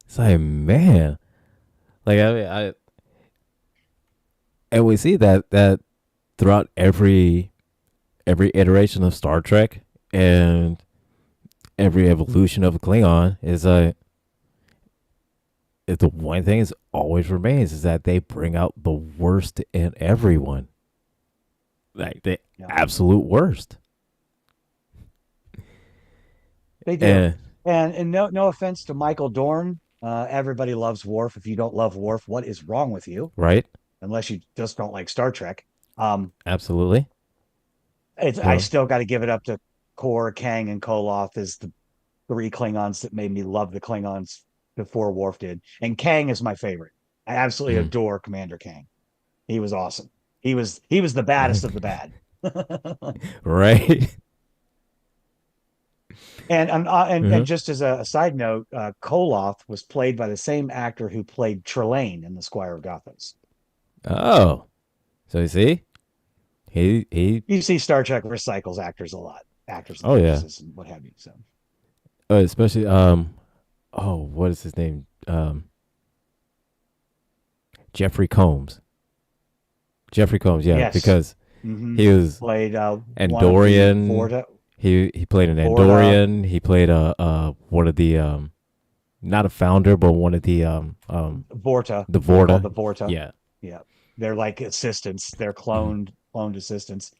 it's like, man, like I mean, I and we see that throughout every iteration of Star Trek and every evolution of a Klingon is the one thing is always remains is that they bring out the worst in everyone, like the Yeah, absolute worst. they do. And And no offense to Michael Dorn. Everybody loves Worf. If you don't love Worf, what is wrong with you? right, Unless you just don't like Star Trek. Um, absolutely. I So still got to give it up to Kor, Kang, and Koloth as the three Klingons that made me love the Klingons before Worf did. And Kang is my favorite. I absolutely mm, adore Commander Kang. He was awesome. He was the baddest of the bad. right. And Mhm. just as a side note, Koloth was played by the same actor who played Trelane in The Squire of Gothams. Oh, so you see, he. You see, Star Trek recycles actors a lot, actors and Oh yeah, actresses and what have you. So especially oh, what is his name? Jeffrey Combs. Jeffrey Combs, yeah, yes, because hmm he was played one of the Andorian. Vorta He played an Vorta Andorian. He played one of the not a founder, but one of Vorta. the They're called Vorta. the Vorta. Yeah, Yeah, they're like assistants. They're mhm, cloned assistants.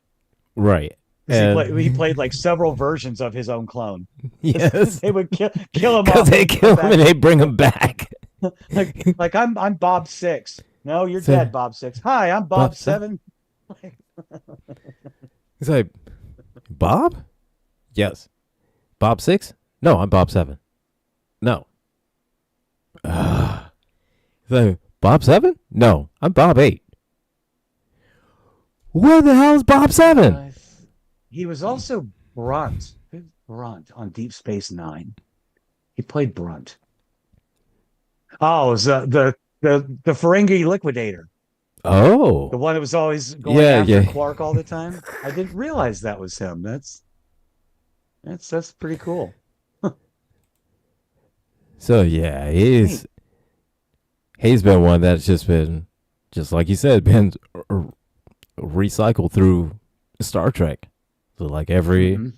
right. because And he played like several versions of his own clone. yes, They would kill him because off they and come kill him back and they bring him back. like I'm Bob Six. No, you're So, dead, Bob Six. Hi, I'm Bob Bob, Seven. he's like, Bob? Yes. Bob 6? No, I'm Bob 7. No. He's like, Bob 7? No, I'm Bob 8. Where the hell is Bob 7? Uh, he was also Brunt. Who's Brunt on Deep Space Nine? He played Brunt. Oh, it was the Ferengi Liquidator, the Oh. one that was always going Yeah, after yeah. Quark all the time. I didn't realize that was him. That's pretty cool. So, yeah, Neat. he's been one that's just been, just like you said, been recycled through Star Trek. So, like Hmm.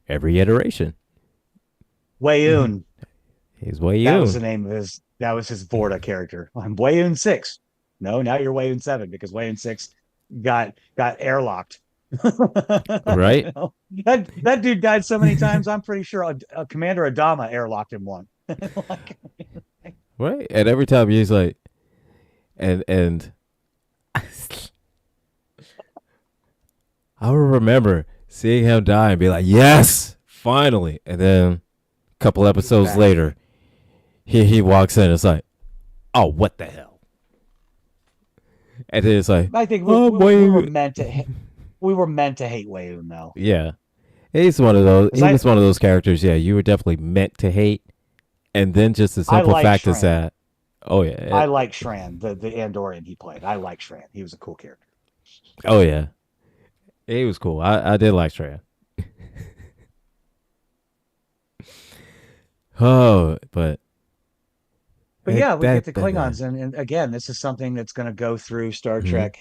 every iteration. Wayoon. He's way That was you. the name of his. That was his Vorta character. I'm Wayoon Six. No, now you're Wayoon Seven because Wayoon Six got airlocked. Right? You know, that dude died so many times. I'm pretty sure Commander Adama airlocked him one. Like, Right? And every time he's like, and I will remember seeing him die and be like, yes, finally. And then a couple he's episodes back. later, he walks in. It's like, oh, what the hell? And then it's like, I think oh, we were boy. meant to we were meant to hate Wayoon though, Yeah. He's one of those. because He was one of those characters. Yeah, you were definitely meant to hate. And then just the I simple like fact is Shran. that, oh yeah, I like Shran, the Andorian he played. I like Shran. He was a cool character. oh yeah, he was cool. I did like Shreya. Oh, but But yeah, we get that the that Klingons, and again, this is something that's going to go through Star mhm. Trek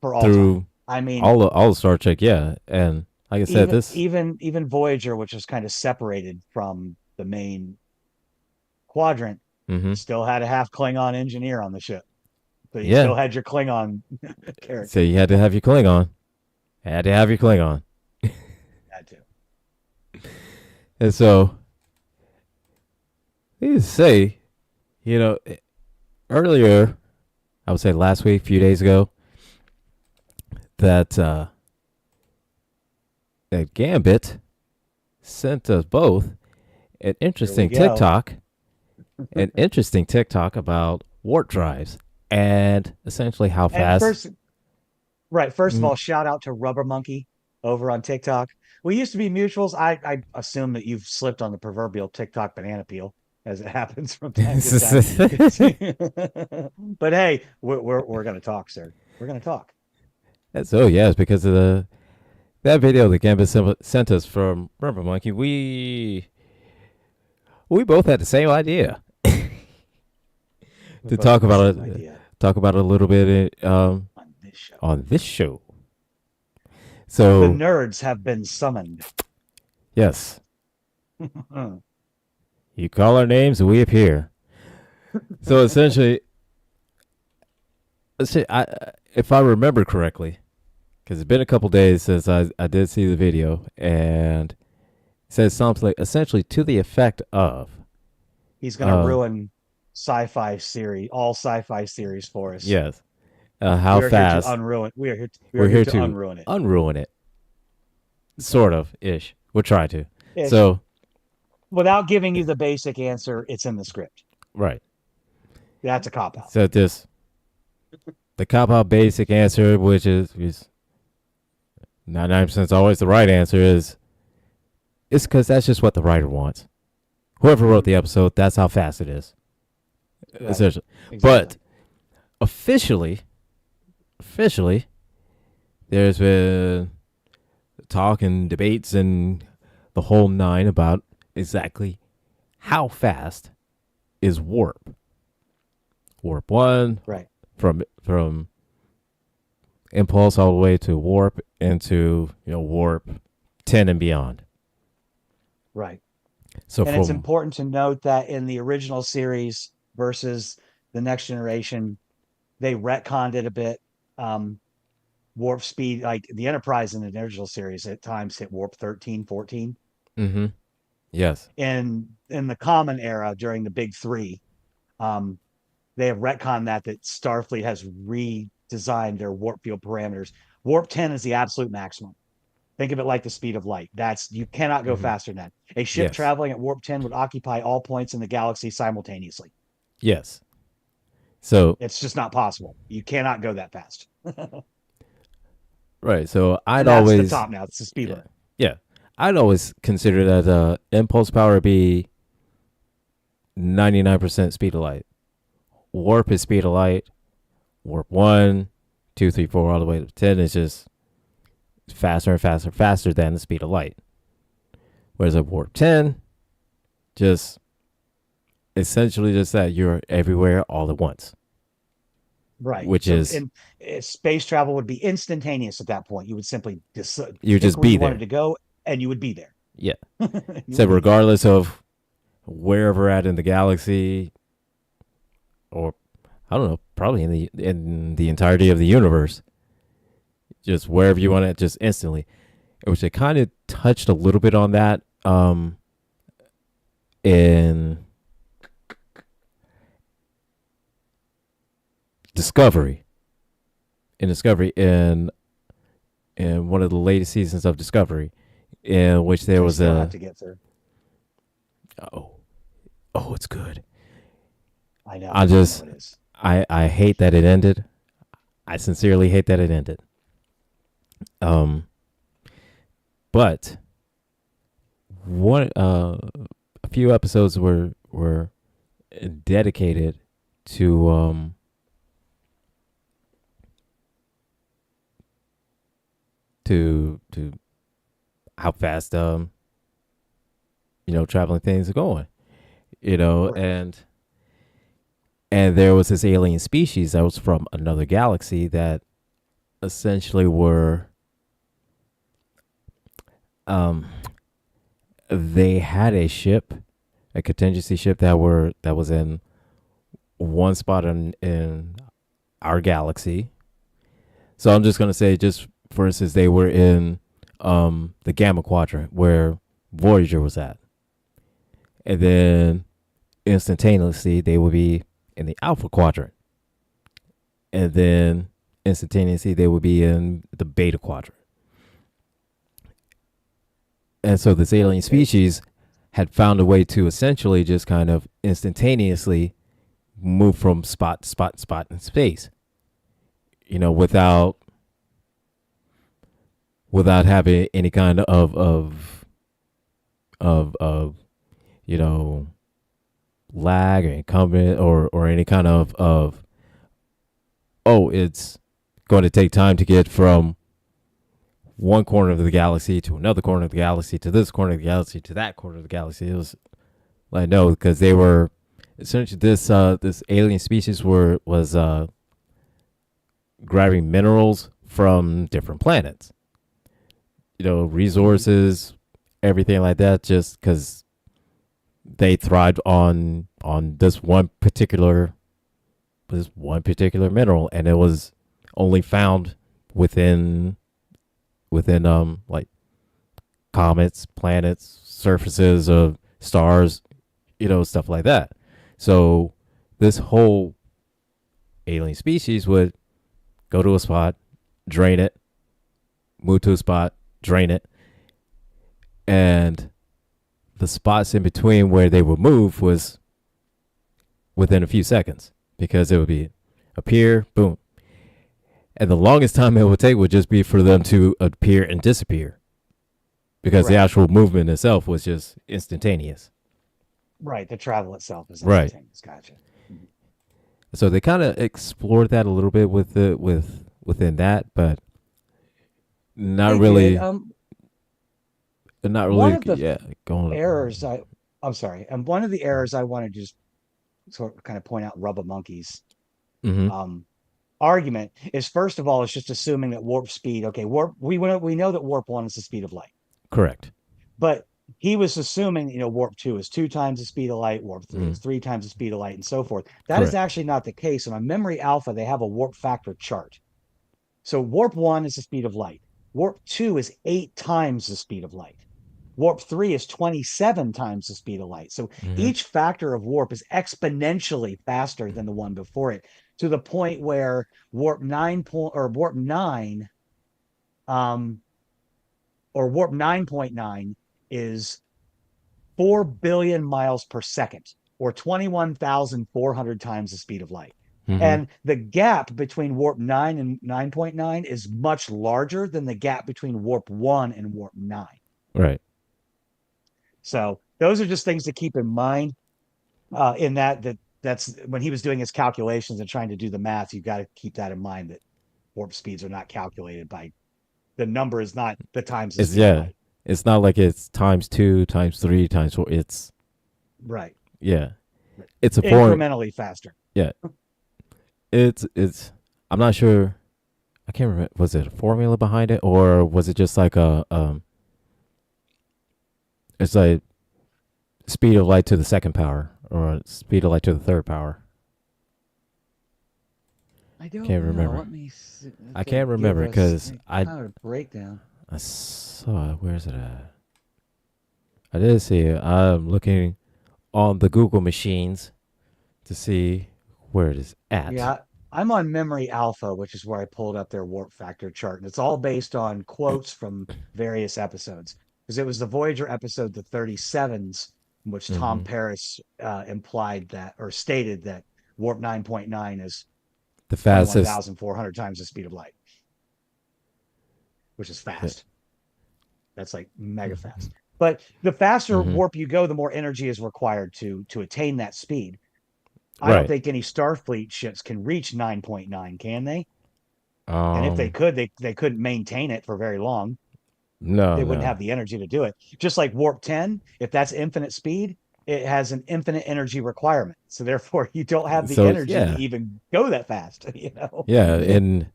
for all time. Through I mean, all the Star Trek, yeah. And like I said, this even Voyager, which was kind of separated from the main quadrant, hmm still had a half Klingon engineer on the ship. So you yeah. still had your Klingon So character. you had to have your Klingon. Had to have your Klingon. Had to. And so needless to say, you know, earlier, I would say last week, a few days ago, that that Gambit sent us both an Here we interesting go. TikTok, about warp drives and essentially how And fast. first of Mm, all, shout out to Rubber Monkey over on TikTok. We used to be mutuals. I assume that you've slipped on the proverbial TikTok banana peel, as it happens from time to time. But hey, we're gonna talk, sir. We're gonna talk. so yes, because of that video that Gambit sent us from Rubber Monkey, we both had the same idea We to both talk had the about same it. idea Talk about it a little bit on this show. on this show. The So nerds have been summoned. yes, you call our names and we appear. So essentially, if I remember correctly, because it's been a couple days since I did see the video, and it says something like, essentially to the effect of, He's gonna uh, ruin all sci-fi series for us. yes, how We are here to fast unruin. We are we're here here to to unruin it. unruin it, sort of ish. We'll try to. Ish. So Without giving you the basic answer, it's in the script. right. That's a cop out. So this the cop out basic answer, which is 99% is always the right answer, is it's because that's just what the writer wants. Whoever wrote the episode, that's how fast it is. Right. Essentially. Exactly. But officially, there's been talk and debates and the whole nine about exactly how fast is warp. Warp one Right. from impulse all the way to warp into warp 10 and beyond. Right. So And it's from important to note that in the original series versus the next generation, they retconned it a bit. Um, warp speed, like the Enterprise in the original series at times hit warp 13, 14. Mm-hmm. Yes. In the common era during the big three, um, they have retconned that Starfleet has redesigned their warp field parameters. Warp 10 is the absolute maximum. Think of it like the speed of light. That's you cannot go Mm-hmm. faster than that. A ship Yes. traveling at warp 10 would occupy all points in the galaxy simultaneously. Yes. So It's just not possible. You cannot go that fast. right. So I'd And that's the always top now. It's the speed yeah limit. yeah I'd always consider that impulse power be 99% speed of light. Warp is speed of light. Warp 1, 2, 3, 4, all the way to 10 is just faster and faster, faster than the speed of light. Whereas at warp 10, just essentially just that you're everywhere all at once, Right. which So is space travel would be instantaneous at that point. You would simply just you pick just where be you wanted there. to go and you would be there. Yeah. You So would be there. regardless of wherever at in the galaxy, or I don't know, probably in the entirety of the universe, just wherever you want it, just instantly. Which they kind of touched a little bit on that in Discovery. In Discovery, in one of the latest seasons of Discovery, in which Which there I was still have a to get through. oh oh it's good. I know. I I know just it is. I hate that it ended. I sincerely hate that it ended. Um, but one a few episodes were dedicated to to how fast traveling things are going, Correct. and there was this alien species that was from another galaxy that essentially were um they had a ship, a contingency ship that was in one spot in our galaxy. So I'm just gonna say, just for instance, they were in the Gamma Quadrant where Voyager was at, and then instantaneously they would be in the Alpha Quadrant, and then instantaneously they would be in the Beta Quadrant. And so this So alien species had found a way to essentially just kind of instantaneously move from spot to spot to spot in space, without having any kind of you know lag or incumbent or any kind of oh, it's going to take time to get from one corner of the galaxy to another corner of the galaxy to this corner of the galaxy to that corner of the galaxy. It was like, no, because they were essentially this alien species was grabbing minerals from different planets, mhm. resources, everything like that, just because they thrived on this one particular mineral, and it was only found within like comets, planets, surfaces of stars, stuff like that. So this whole alien species would go to a spot, drain it, move to a spot, drain it, and the spots in between where they would move was within a few seconds, because it would be appear, boom. And the longest time it would take would just be for them to appear and disappear, because the Correct. actual movement itself was just instantaneous. Right. The travel itself is Right. instantaneous. Gotcha. Mhm. So they kind of explored that a little bit within that, but not They did. really, not One really. of the Yeah, going. errors I'm sorry, and one of the errors I wanted to just sort of kind of point out, rub a monkey's Mm-hmm. um argument is, first of all, it's just assuming that warp speed, okay, we know that warp one is the speed of light, Correct. but he was assuming, warp two is two times the speed of light, warp three Mm-hmm. is three times the speed of light, and so forth. That is Correct. actually not the case. And on Memory Alpha, they have a warp factor chart. So warp 1 is the speed of light. Warp 2 is 8 times the speed of light. Warp 3 is 27 times the speed of light. So Hmm. each factor of warp is exponentially faster than the one before it, to the point where warp 9 um or warp 9.9 is 4 billion miles per second, or 21,400 times the speed of light. Hmm. And the gap between warp 9 and 9.9 is much larger than the gap between warp 1 and warp 9. Right. So those are just things to keep in mind. In that's when he was doing his calculations and trying to do the math, you've got to keep that in mind, that warp speeds are not calculated by, the number is not the times the It's speed of yeah. light. It's not like it's times two, times three, times four. It's Right. yeah. It's a form. Incrementally faster. Yeah. It's. I'm not sure. I can't remember. Was it a formula behind it, or was it just like a? It's like speed of light to the second power, or speed of light to the third power. I don't Can't know. remember. Let me see. I To can't give remember us because a kind of breakdown. I saw it. Where's it at? I did see it. I'm looking on the Google machines to see where it is at. Yeah, I'm on Memory Alpha, which is where I pulled up their warp factor chart, and it's all based on quotes from various episodes. Because it was the Voyager episode, the 37s, in which Tom Hmm. Paris implied that, or stated that warp 9.9 is The fastest. 21,400 times the speed of light, which is Yeah. fast. That's like mega fast. But the faster Hmm. warp you go, the more energy is required to attain that speed. I don't Right. think any Starfleet ships can reach 9.9, can they? And if they Um. could, they couldn't maintain it for very long. No. They wouldn't No. have the energy to do it. Just like warp 10, if that's infinite speed, it has an infinite energy requirement. So therefore, you don't have the So energy to yeah. even go that fast, you know? Yeah. And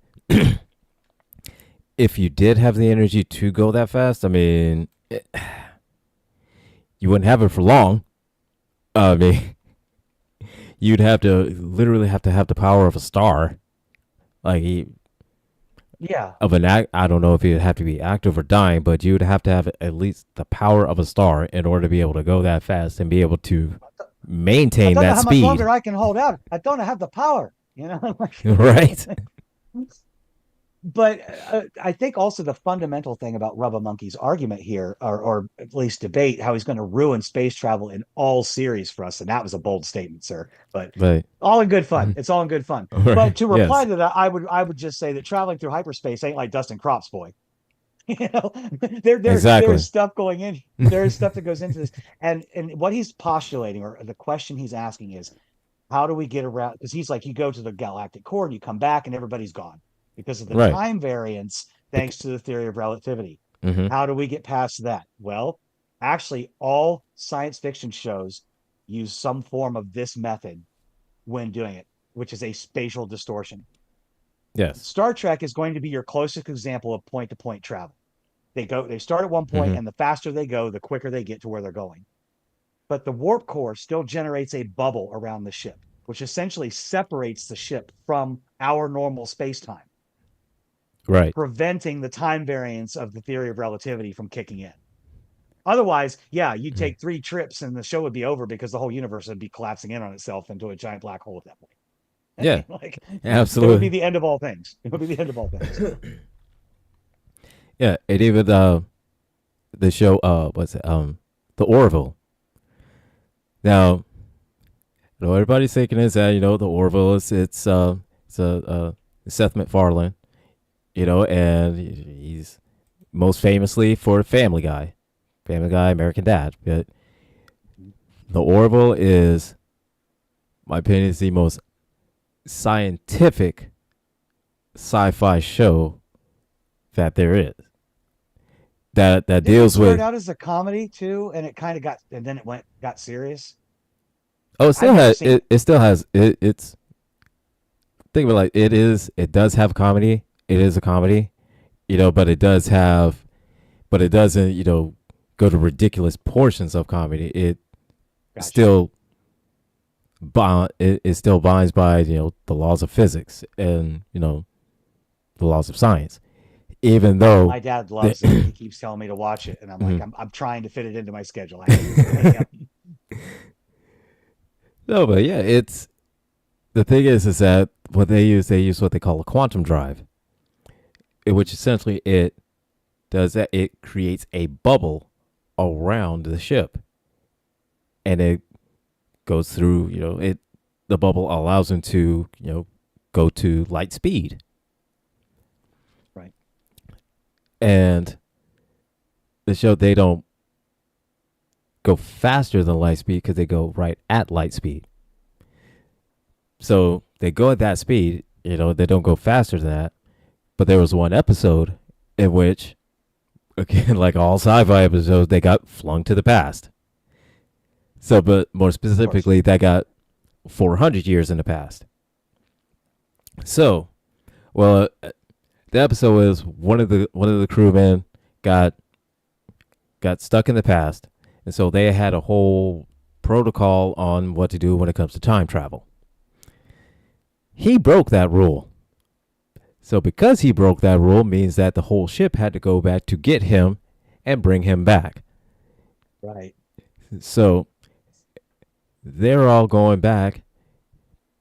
if you did have the energy to go that fast, I mean, you wouldn't have it for long. I mean, you'd have to literally have the power of a star, like Yeah. of an act. I don't know if you'd have to be active or dying, but you'd have to have at least the power of a star in order to be able to go that fast and be able to I maintain don't know that how much longer speed. I can hold out. I don't have the power, you know? Right. But I think also the fundamental thing about Rubba Monkey's argument here, or at least debate, how he's going to ruin space travel in all series for us, and that was a bold statement, sir. But But all in good fun. It's all in good fun. But right. to reply Yes. to that, I would just say that traveling through hyperspace ain't like Dustin Crops, boy. You know, there's Exactly. stuff going in. There's stuff that goes into this, and what he's postulating, or the question he's asking, is how do we get around? Because he's like, you go to the galactic core and you come back and everybody's gone because of the Right. time variance, thanks to the theory of relativity. Mm-hmm. How do we get past that? Well, actually, all science fiction shows use some form of this method when doing it, which is a spatial distortion. Yes. Star Trek is going to be your closest example of point to point travel. They start at one point, Mm-hmm. and the faster they go, the quicker they get to where they're going. But the warp core still generates a bubble around the ship, which essentially separates the ship from our normal space time, Right. preventing the time variance of the theory of relativity from kicking in. Otherwise, yeah, you'd Mhm. take 3 trips and the show would be over because the whole universe would be collapsing in on itself into a giant black hole at that point. I Yeah. mean, like, it would be Absolutely. the end of all things. It would be the end of all things. Yeah. It even the show what's it the Orville. Now, you know, everybody's thinking is that the Orville is it's Seth MacFarlane, and he's most famously for Family Guy, American Dad. But the Orville is, my opinion, is the most scientific sci-fi show that there is. That Didn't it deals start with. out as a comedy too, and it kind of got, and then it got serious? Oh, it I've still never has seen it. it still has it's think about, like, it does have comedy. It is a comedy, but it does have, but it doesn't, go to ridiculous portions of comedy. It Gotcha. still it still binds by, the laws of physics, and the laws of science. Even though, My dad loves it. the, He keeps telling me to watch it, and I'm like, I'm trying to fit it into my schedule. I have to. Yep. no, but yeah, it's the thing is that what they use what they call a quantum drive, which essentially it does that. It creates a bubble around the ship, and it goes through. It the bubble allows them to go to light speed, Right. and the show they don't go faster than light speed because they go right at light speed. So they go at that speed. They don't go faster than that. But there was one episode in which, again, like all sci-fi episodes, they got flung to the past. So, but more Of course. specifically, that got 400 years in the past. So, well, the episode was one of the crewmen got got stuck in the past, and so they had a whole protocol on what to do when it comes to time travel. He broke that rule. So because he broke that rule means that the whole ship had to go back to get him and bring him back. Right. So they're all going back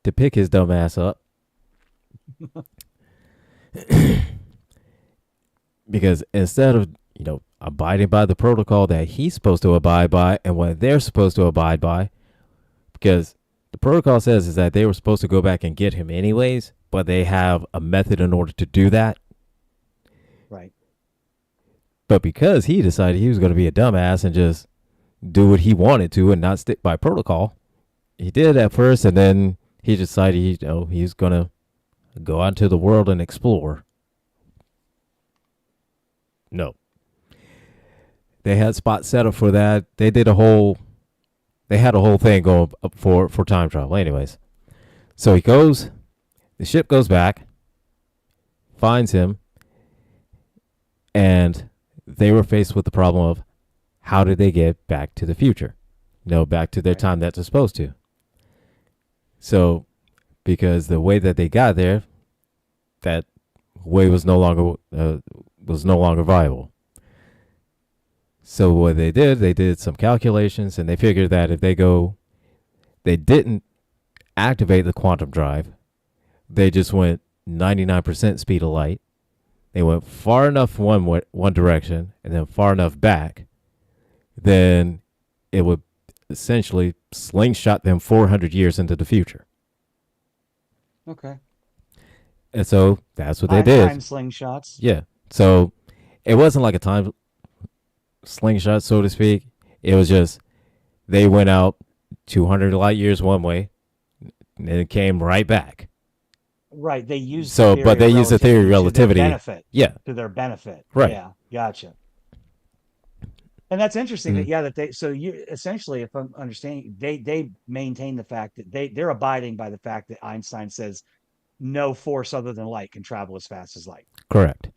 to pick his dumb ass up because instead of, abiding by the protocol that he's supposed to abide by and what they're supposed to abide by, because the protocol says is that they were supposed to go back and get him anyways, but they have a method in order to do that. Right. But because he decided he was going to be a dumbass and just do what he wanted to and not stick by protocol, he did at first, and then he decided, he's going to go out into the world and explore. No. They had spots set up for that. They had a whole thing going up for time travel. Anyways, so the ship goes back, finds him, and they were faced with the problem of how did they get back to the future? Back to their Right. time that they're supposed to. So, because the way that they got there, that way was no longer viable. So what they did some calculations, and they figured that if they didn't activate the quantum drive, they just went 99% speed of light. They went far enough one direction and then far enough back, then it would essentially slingshot them 400 years into the future. Okay. And so that's what they Time did. slingshots. Yeah. So it wasn't like a time slingshot, so to speak. It was just they went out 200 light years one way and then came right back. Right. They use the So, but theory they of used the theory of relativity relativity. Yeah. to their benefit. Right. Yeah. Gotcha. And that's interesting that Mhm. yeah that they so you essentially if I'm understanding they maintain the fact that they're abiding by the fact that Einstein says no force other than light can travel as fast as light. Correct.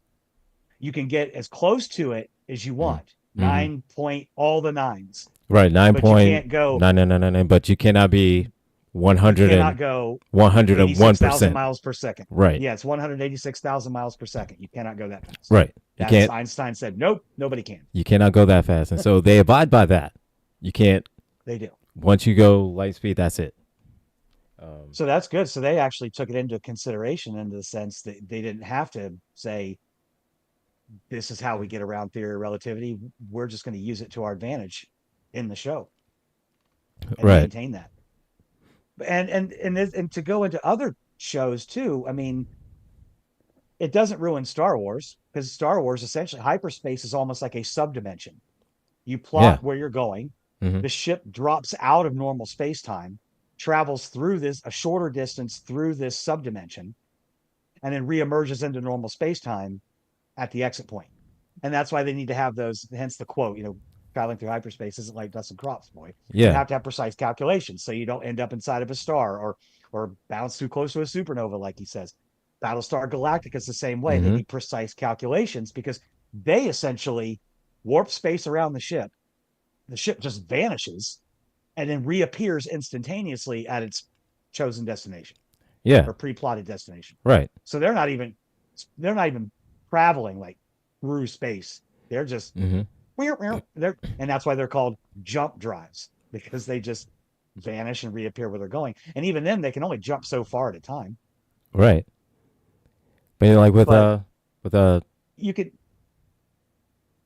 You can get as close to it as you Mm. want, Mm-hmm. 9 point all the nines, Right. Nine but you point can't go nine nine nine nine. nine, But you cannot be you 100 cannot and go 86,000 101%. miles per second. Right. Yeah, it's 186,000 miles per second. You cannot go that fast. Right. You That's can't. Einstein said, nope, nobody can. You cannot go that fast, and so they abide by that. You can't. They do. Once you go light speed, that's it. So that's good. So they actually took it into consideration in the sense that they didn't have to say, this is how we get around theory of relativity. We're just going to use it to our advantage in the show and Right. maintain that. And to go into other shows too. I mean, it doesn't ruin Star Wars because Star Wars essentially hyperspace is almost like a subdimension. You Yeah. plot where you're going, Mm-hmm. the ship drops out of normal space time, travels through this a shorter distance through this subdimension, and then reemerges into normal space time at the exit point. And that's why they need to have those, hence the quote, traveling through hyperspace isn't like dust and crops, boy. You Yeah. have to have precise calculations so you don't end up inside of a star or bounce too close to a supernova, like he says. Battlestar Galactica is the same way. They Mm-hmm. need precise calculations because they essentially warp space around the ship. The ship just vanishes and then reappears instantaneously at its chosen destination Yeah. or pre-plotted destination. Right. So they're not even they're not even traveling like through space. They're just Mm-hmm. they're and that's why they're called jump drives because they just vanish and reappear where they're going. And even then, they can only jump so far at a time. Right. But like But with uh you could.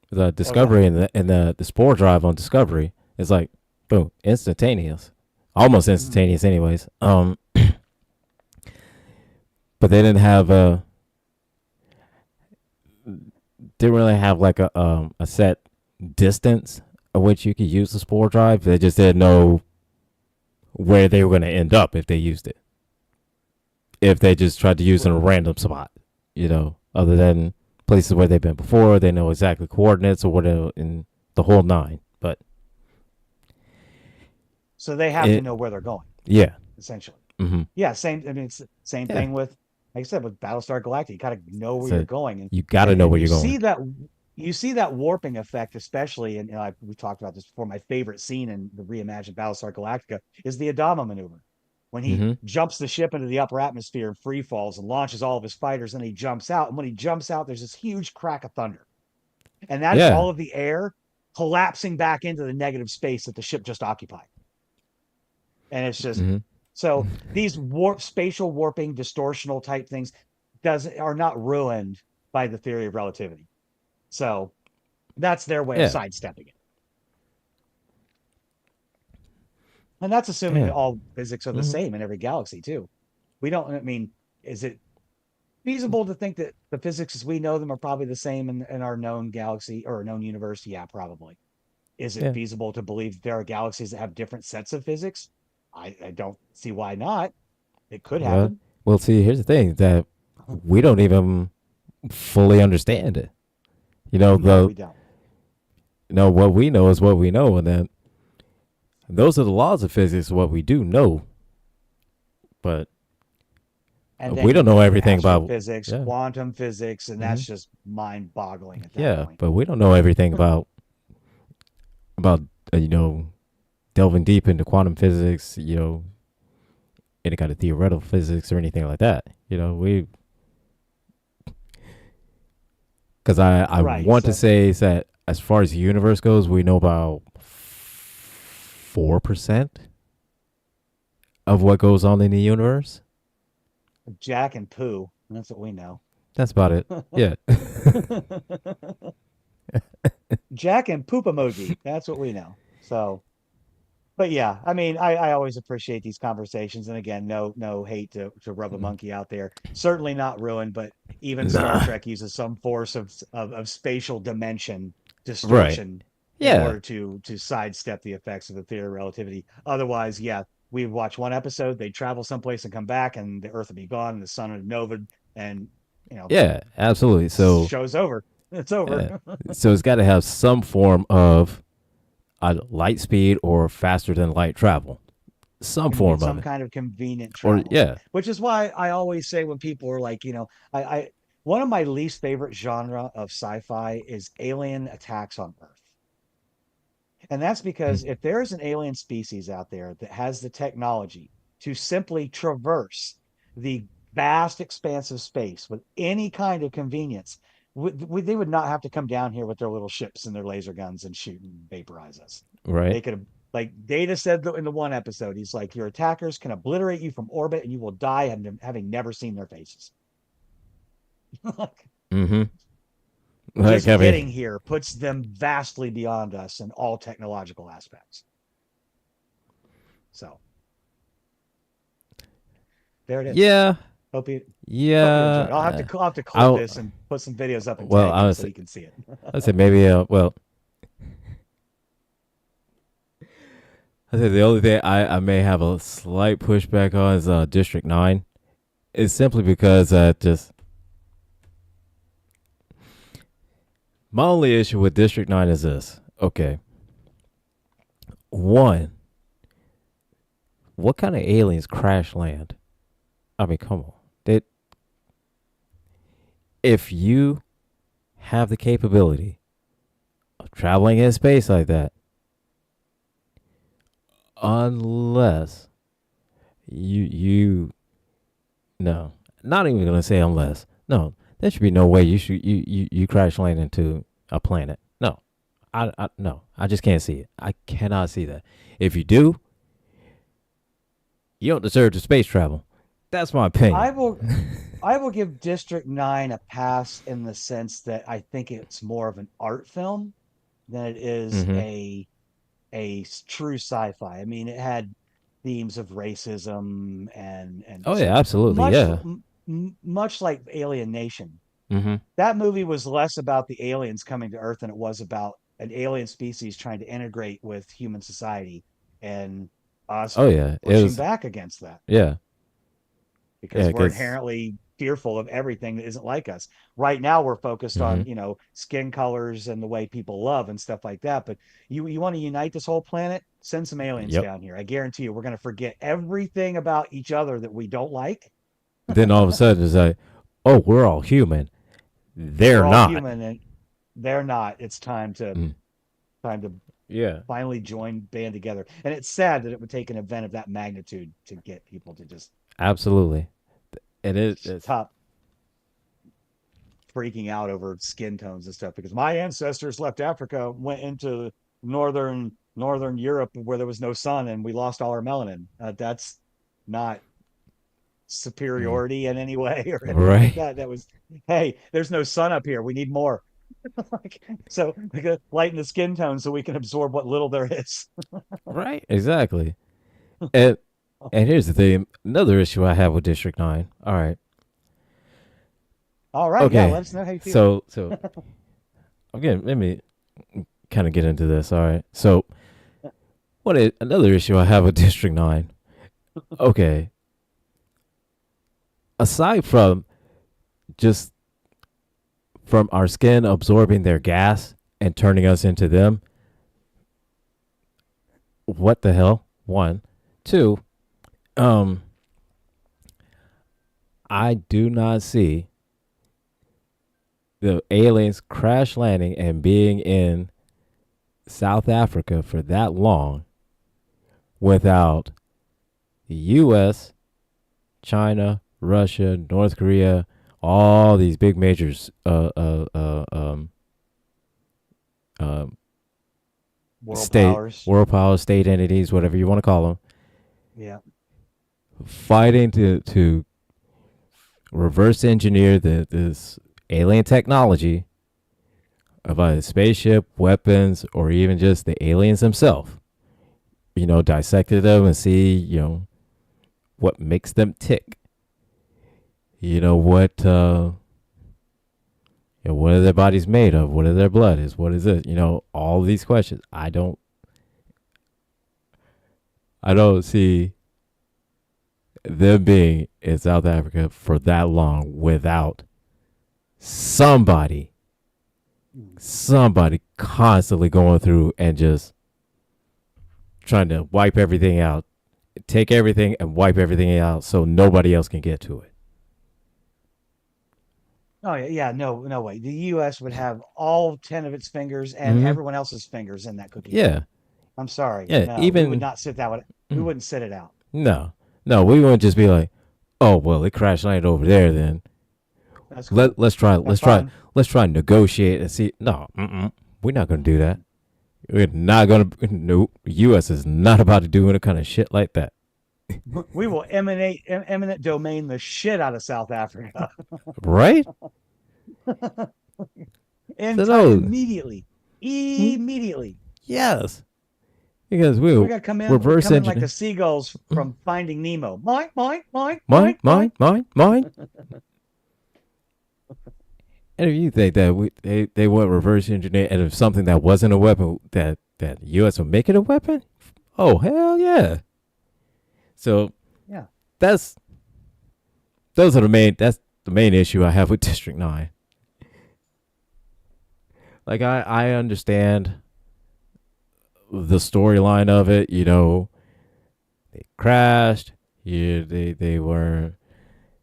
the Oh, go ahead. Discovery and the Spore Drive on Discovery, it's like boom, instantaneous, almost Mhm. instantaneous, anyways. But they didn't really have like a set distance at which you could use the Spore Drive. They just didn't know where they were going to end up if they used it. If they just tried to use it in a random spot, other than places where they've been before, they know exactly coordinates or whatever in the whole nine. But So they have to it, know where they're going, yeah, essentially. mm-hmm. Yeah, same. I mean, it's the same Yeah. thing with, like I said, with Battlestar Galactica. You kind of know where you're So going, you got to and know and where you you're going. see that warping effect, especially. And we talked about this before. My favorite scene in the reimagined Battlestar Galactica is the Adama maneuver, when he Mm-hmm. jumps the ship into the upper atmosphere and free falls and launches all of his fighters, and he jumps out. And when he jumps out, there's this huge crack of thunder, and that is Yeah. all of the air collapsing back into the negative space that the ship just occupied. And it's just Mm-hmm. so these spatial warping distortional type things doesn't are not ruined by the theory of relativity. So that's their way of Yeah. sidestepping it. And that's assuming Yeah. that all physics are the Mm-hmm. same in every galaxy too. We don't, I mean, is it feasible to think that the physics as we know them are probably the same in our known galaxy or known universe? Yeah, probably. Is it Yeah. feasible to believe there are galaxies that have different sets of physics? I don't see why not. It could Well, happen. well. See, here's the thing that we don't even fully understand it. You know No, the we don't. what we know is what we know, and then those are the laws of physics. What we do know, but And then we you don't know get into everything about. astrophysics, Yeah. quantum physics, and Mm-hmm. that's just mind-boggling at that Yeah, point. but we don't know everything about delving deep into quantum physics. Any kind of theoretical physics or anything like that. We because I Right. want to say that as far as the universe goes, we know about 4% of what goes on in the universe. Jack and Pooh, that's what we know. That's about it. Yeah. Jack and poop emoji, that's what we know. So, but yeah, I mean, I always appreciate these conversations. And again, no hate to rub a monkey out there. Certainly not ruined, but even Star Nah. Trek uses some force of spatial dimension Right. distortion in Yeah. order to sidestep the effects of the theory of relativity. Otherwise, yeah, we watch one episode, they travel someplace and come back, and the Earth would be gone, and the sun would nova, and you know, Yeah. Absolutely. So, show's over. It's over. uh, so it's got to have some form of light speed or faster than light travel. Some form of Some it. kind of convenient Or travel, yeah. which is why I always say when people are like, I one of my least favorite genre of sci-fi is alien attacks on Earth. And that's because if there is an alien species out there that has the technology to simply traverse the vast expanse of space with any kind of convenience, they would not have to come down here with their little ships and their laser guns and shoot and vaporize us. Right. They could have, like Data said in the one episode, he's like, your attackers can obliterate you from orbit and you will die having never seen their faces. Mm-hmm. Like Just I getting mean, here puts them vastly beyond us in all technological aspects. So there it is. yeah. Hope you hope you enjoyed. Yeah. I'll have to clip I this and put some videos up and well, tag I you was so you can see it. I said maybe I said the only thing I may have a slight pushback on is District 9. It's simply because just my only issue with District 9 is this. Okay. One, what kind of aliens crash land? I mean, come on. If you have the capability of traveling in space like that, unless you no, not even gonna say unless. No, there should be no way you crash land into a planet. No, no, I just can't see it. I cannot see that. If you do, you don't deserve to space travel. That's my opinion. I will I will give District 9 a pass in the sense that I think it's more of an art film than it is Mm-hmm. true sci-fi. I mean, it had themes of racism and Oh yeah, so absolutely. Yeah. much like Alien Nation. Mm-hmm. That movie was less about the aliens coming to Earth than it was about an alien species trying to integrate with human society and us Oh yeah, it pushing was. back against that Yeah, yeah, because we're because inherently fearful of everything that isn't like us. Right now we're focused mm-hmm. on, skin colors and the way people love and stuff like that. But you want to unite this whole planet, send some aliens Yep. down here. I guarantee you we're going to forget everything about each other that we don't like. Then all of a sudden it's like, oh, we're all human. They're We're all not. human and they're not. It's Mm. time to Yeah, finally join band together. And it's sad that it would take an event of that magnitude to get people to just absolutely. And it's stop freaking out over skin tones and stuff because my ancestors left Africa, went into northern Europe where there was no sun, and we lost all our melanin. That's not mm, superiority in any way or anything like right, that. That was, hey, there's no sun up here. We need more. Like, so we gotta lighten the skin tone so we can absorb what little there is. right, exactly. And and here's the thing. Another issue I have with District 9. All right. All right, yeah, Okay. let us know how you feel. So again, let me kind of get into this. All right. So what is another issue I have with District 9? Okay. Aside from just from our skin absorbing their gas and turning us into them, what the hell? One, two. Um, I do not see the aliens crash landing and being in South Africa for that long without the U.S., China, Russia, North Korea, all these big majors, um, World state, powers. world power, state entities, whatever you want to call them, Yeah. fighting to reverse engineer this alien technology of either spaceship, weapons, or even just the aliens themselves. Dissected them and see, what makes them tick. What are their bodies made of? What are their blood is? What is it? All these questions. I don't see them being in South Africa for that long without somebody, somebody constantly going through and just trying to wipe everything out, take everything and wipe everything out so nobody else can get to it. Oh yeah, yeah, no, no way. The US would have all 10 of its fingers and Mm-hmm. everyone else's fingers in that cookie jar. Yeah, I'm sorry. yeah. No, we would Even not sit that one. We wouldn't sit it out. no, no, we wouldn't just be like, oh well, it crash landed over there. Then That's let cool. let's try That's let's try fine. let's try and negotiate and see. No, we're not gonna do that. We're not gonna. Nope. U.S. is not about to do any kind of shit like that. We will eminent domain the shit out of South Africa Right? in So time no. immediately. Hmm? Immediately. Yes, because We we'll got to reverse come in like the engineer. seagulls from Finding Nemo. Mine, mine, mine, Mine, mine, mine. mine, mine, mine. And if you think that they want reverse engineer and if something that wasn't a weapon that the U.S. would make it a weapon, oh hell yeah! So Yeah. that's those are the main that's the main issue I have with District 9. Like I understand the storyline of it. They crashed. They were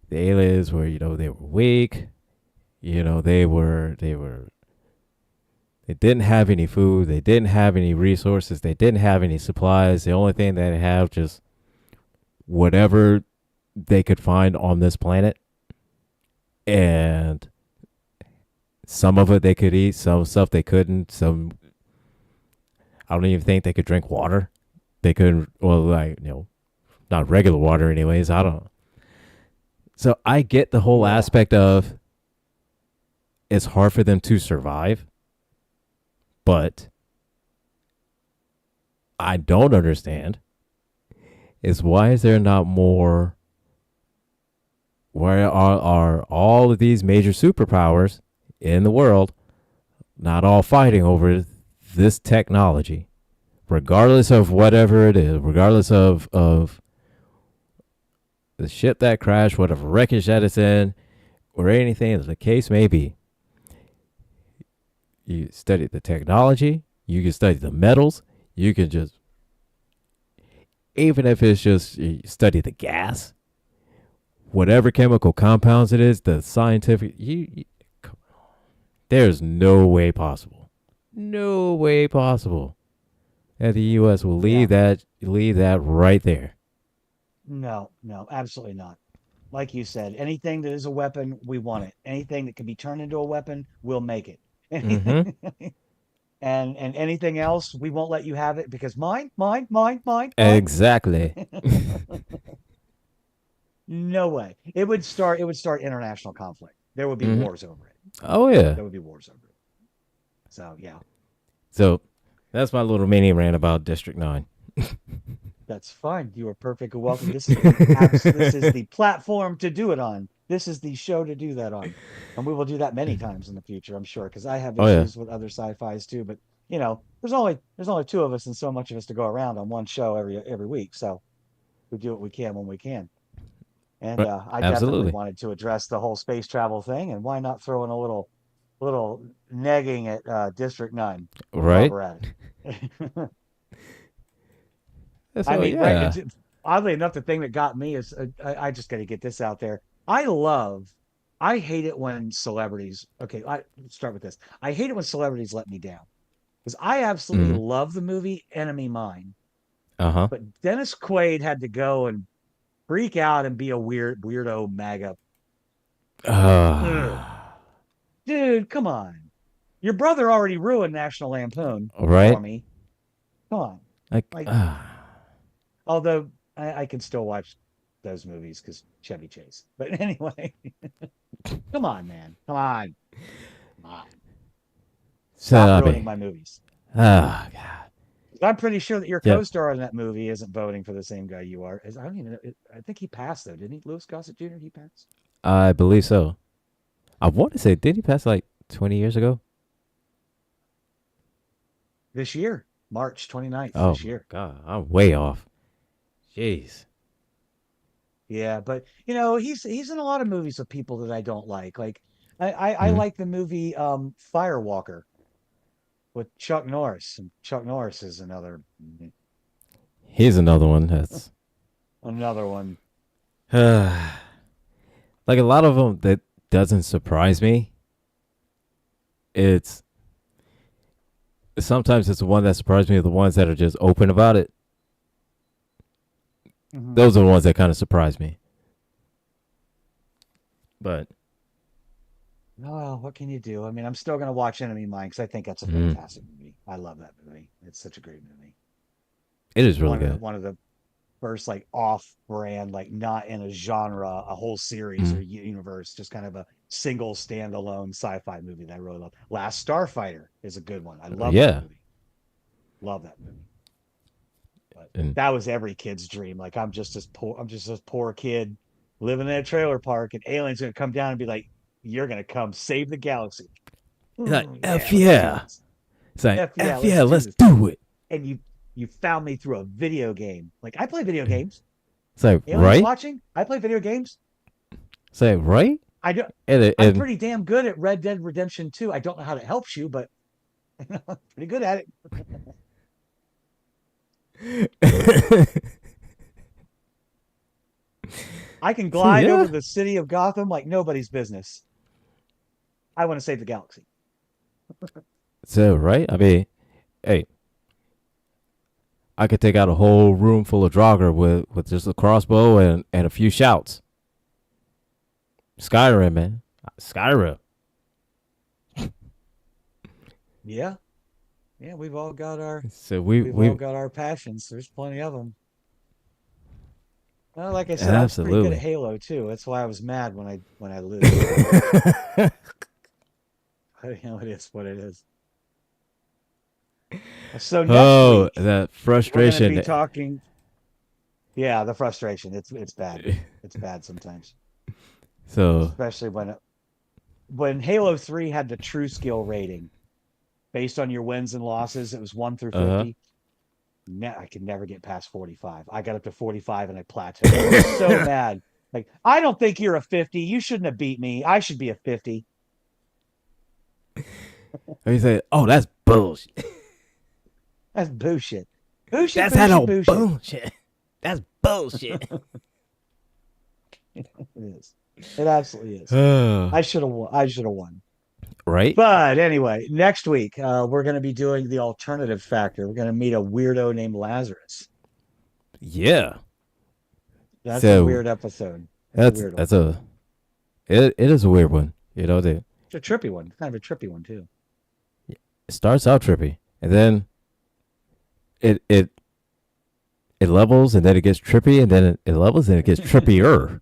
the aliens were they were weak. They didn't have any food. They didn't have any resources. They didn't have any supplies. The only thing they have just whatever they could find on this planet. And Some of it they could eat, some stuff they couldn't. Some I don't even think they could drink water. They couldn't, well, like, not regular water, anyways. I don't. So I get the whole Yeah. aspect of it's hard for them to survive, but I don't understand is why is there not more? Where are all of these major superpowers in the world not all fighting over this technology, regardless of whatever it is, regardless of the ship that crashed, whatever wreckage that it's in, or anything as the case may be. You study the technology, you can study the metals, you can just, even if it's just you study the gas, whatever chemical compounds it is, the scientific, there's no way possible, no way possible that the U.S. will Yeah. leave that right there. No, no, absolutely not. Like you said, anything that is a weapon, we want it. Anything that can be turned into a weapon, we'll make it. Mm-hmm. And anything else, we won't let you have it because mine, mine, mine, mine, mine. Exactly. No way. It would start international conflict. There would be Mm-hmm. wars over it. Oh yeah. There would be wars over it. So yeah, So that's my little mini rant about District 9. that's fine. You are perfectly welcome. This is the platform to do it on. This is the show to do that on. And we will do that many times in the future, I'm sure, because I have Oh yeah. issues with other sci-fis too. But there's only two of us and so much of us to go around on one show every week. So we do what we can when we can. And Right. I definitely Absolutely. wanted to address the whole space travel thing, and why not throw in a little negging at District 9 while Right. we're at it. I So mean, right. yeah. Oddly enough, the thing that got me is I just got to get this out there. I hate it when celebrities. Okay, let's start with this. I hate it when celebrities let me down because I absolutely Mm-hmm. love the movie Enemy Mine, Uh huh. but Dennis Quaid had to go and freak out and be a weirdo MAGA. Ugh. Dude, come on. Your brother already ruined National Lampoon for Right. me. Come on. Like. Like, although I can still watch those movies because Chevy Chase. But anyway, come on, man. Come on. Come on. So Stop I ruining mean. my movies. God. I'm pretty sure that your Yep. co-star in that movie isn't voting for the same guy you are. I don't even know. I think he passed though, didn't he? Louis Gossett Jr. He passed I believe so. I want to say, did he pass like 20 years ago? this year, March 29th Oh this my year. God. I'm way off. Jeez. Yeah, but he's in a lot of movies with people that I don't like. Like I Mm-hmm. like the movie Firewalker with Chuck Norris. And Chuck Norris is Here's another one that's. another one. Like a lot of them that doesn't surprise me. It's sometimes it's the one that surprised me, the ones that are just open about it. Mhm. Those are the ones that kind of surprise me. But Oh, well, what can you do? I mean, I'm still gonna watch Enemy Mine because I think that's a mm, fantastic movie. I love that movie. It's such a great movie. it is really good. One of the first like off-brand, like not in a genre, a whole series or Mm, universe, just kind of a single standalone sci-fi movie that I really love. Last Starfighter is a good one. I love that yeah, movie. Love that movie. But and that was every kid's dream. Like I'm just this poor kid living in a trailer park, and aliens gonna come down and be like, "You're gonna come save the galaxy." it's like Yeah, f let's do yeah. this. It's like Yeah, f let's yeah. do Let's this. do it. And you found me through a video game. Like I play video games. It's like Aliens right. watching. I play video games. It's like right. I do. I'm And pretty damn good at Red Dead Redemption 2. I don't know how that helps you, but I'm pretty good at it. I can so glide yeah. over the city of Gotham like nobody's business. I want to save the galaxy. So right. I mean, hey, I could take out a whole room full of Draugr with just a crossbow and a few shouts. Skyrim, man. Skyrim. Yeah, yeah, So we we've all we got our passions. There's plenty of them. Well, like I said, I was pretty good at absolutely. Halo too. That's why I was mad when I lose. But you know, it is what it is. So next Oh, week that we're going to be frustration. talking. Yeah, the frustration. It's bad. It's bad sometimes, So, especially when Halo 3 had the true skill rating based on your wins and losses. It was 1 through uh 50. I could never get past 45. I got up to 45 and I plateaued. I was so mad. Like, I don't think you're a 50. You shouldn't have beat me. I should be a 50. he said, "Oh, that's bullshit. That's bullshit. Bullshit, That's that bullshit, old bullshit. bullshit. That's bullshit." It is. It absolutely is. Oh, I should have won. I should have won. right? But anyway, next week we're going to be doing the alternative factor. We're going to meet a weirdo named Lazarus. Yeah. That's a So weird episode. It's a that's weird one. that's a it is a weird one. It It's a trippy one. Kind of a trippy one too. starts out trippy, and then it it it levels, and then it gets trippy, and then it levels, and it gets trippier.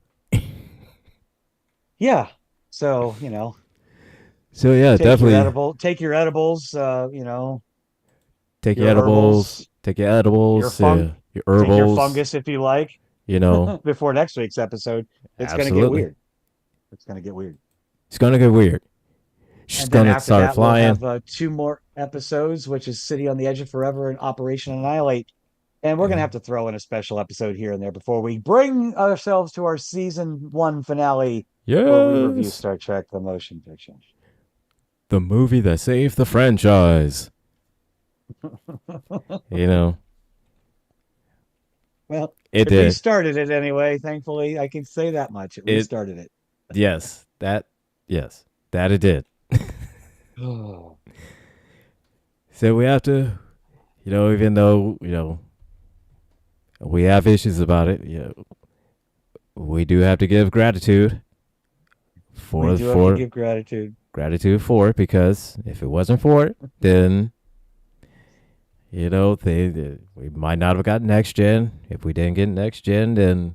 Yeah. So, you know, So yeah, definitely take your edibles, take your your edibles, herbals, take your your edibles, fung your take your herbals. fungus if you like You know, before next week's episode. It's going to get absolutely. weird. It's going to get weird. It's gonna get weird. She's And then gonna after start that, we'll flying. have two more episodes, which is City on the Edge of Forever and Operation Annihilate. And we're going to Yeah. have to throw in a special episode here and there before we bring ourselves to our season one finale, where we review Yes, Star Trek: The Motion Picture. the movie that saved the franchise. You know, Well, it it did. restarted it anyway. Thankfully, I can say that much. It It restarted it. yes, yes, that it did. Oh, So we have to, even though we have issues about it, we do have to give gratitude we for do have to for give gratitude. gratitude for it, because if it wasn't for it, then we might not have gotten next gen. If we didn't get next gen, then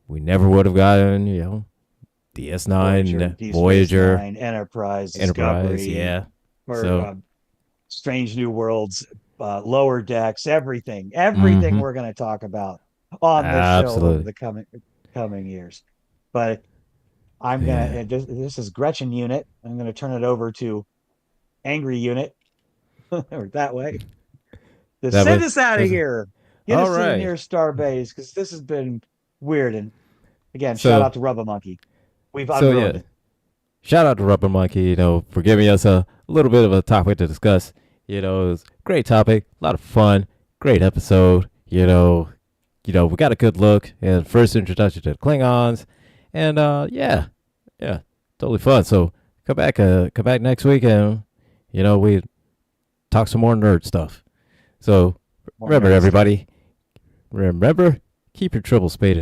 we never would have gotten the Voyager, S9, Deep Space Voyager, Nine, Enterprise, Enterprise. Discovery, Yeah. or So, Strange New Worlds, Lower Decks, everything mm-hmm, we're going to talk about on this show over absolutely. the coming years. But I'm Yeah. gonna this is Gretchen Unit. I'm gonna turn it over to Angry Unit, or that way. To That send way. us out of here. Get All us to the right. nearest star base because this has been weird. And again, shout So, out to Rubber Monkey. We've so unruined yeah. it. Shout out to Rubber Monkey, for giving us a little bit of a topic to discuss. It was a great topic, a lot of fun, great episode. We got a good look and first introduction to the Klingons, and yeah, totally fun. So come back next week, and we talk some more nerd stuff. So More remember, nerd stuff. everybody, remember, keep your triple spade in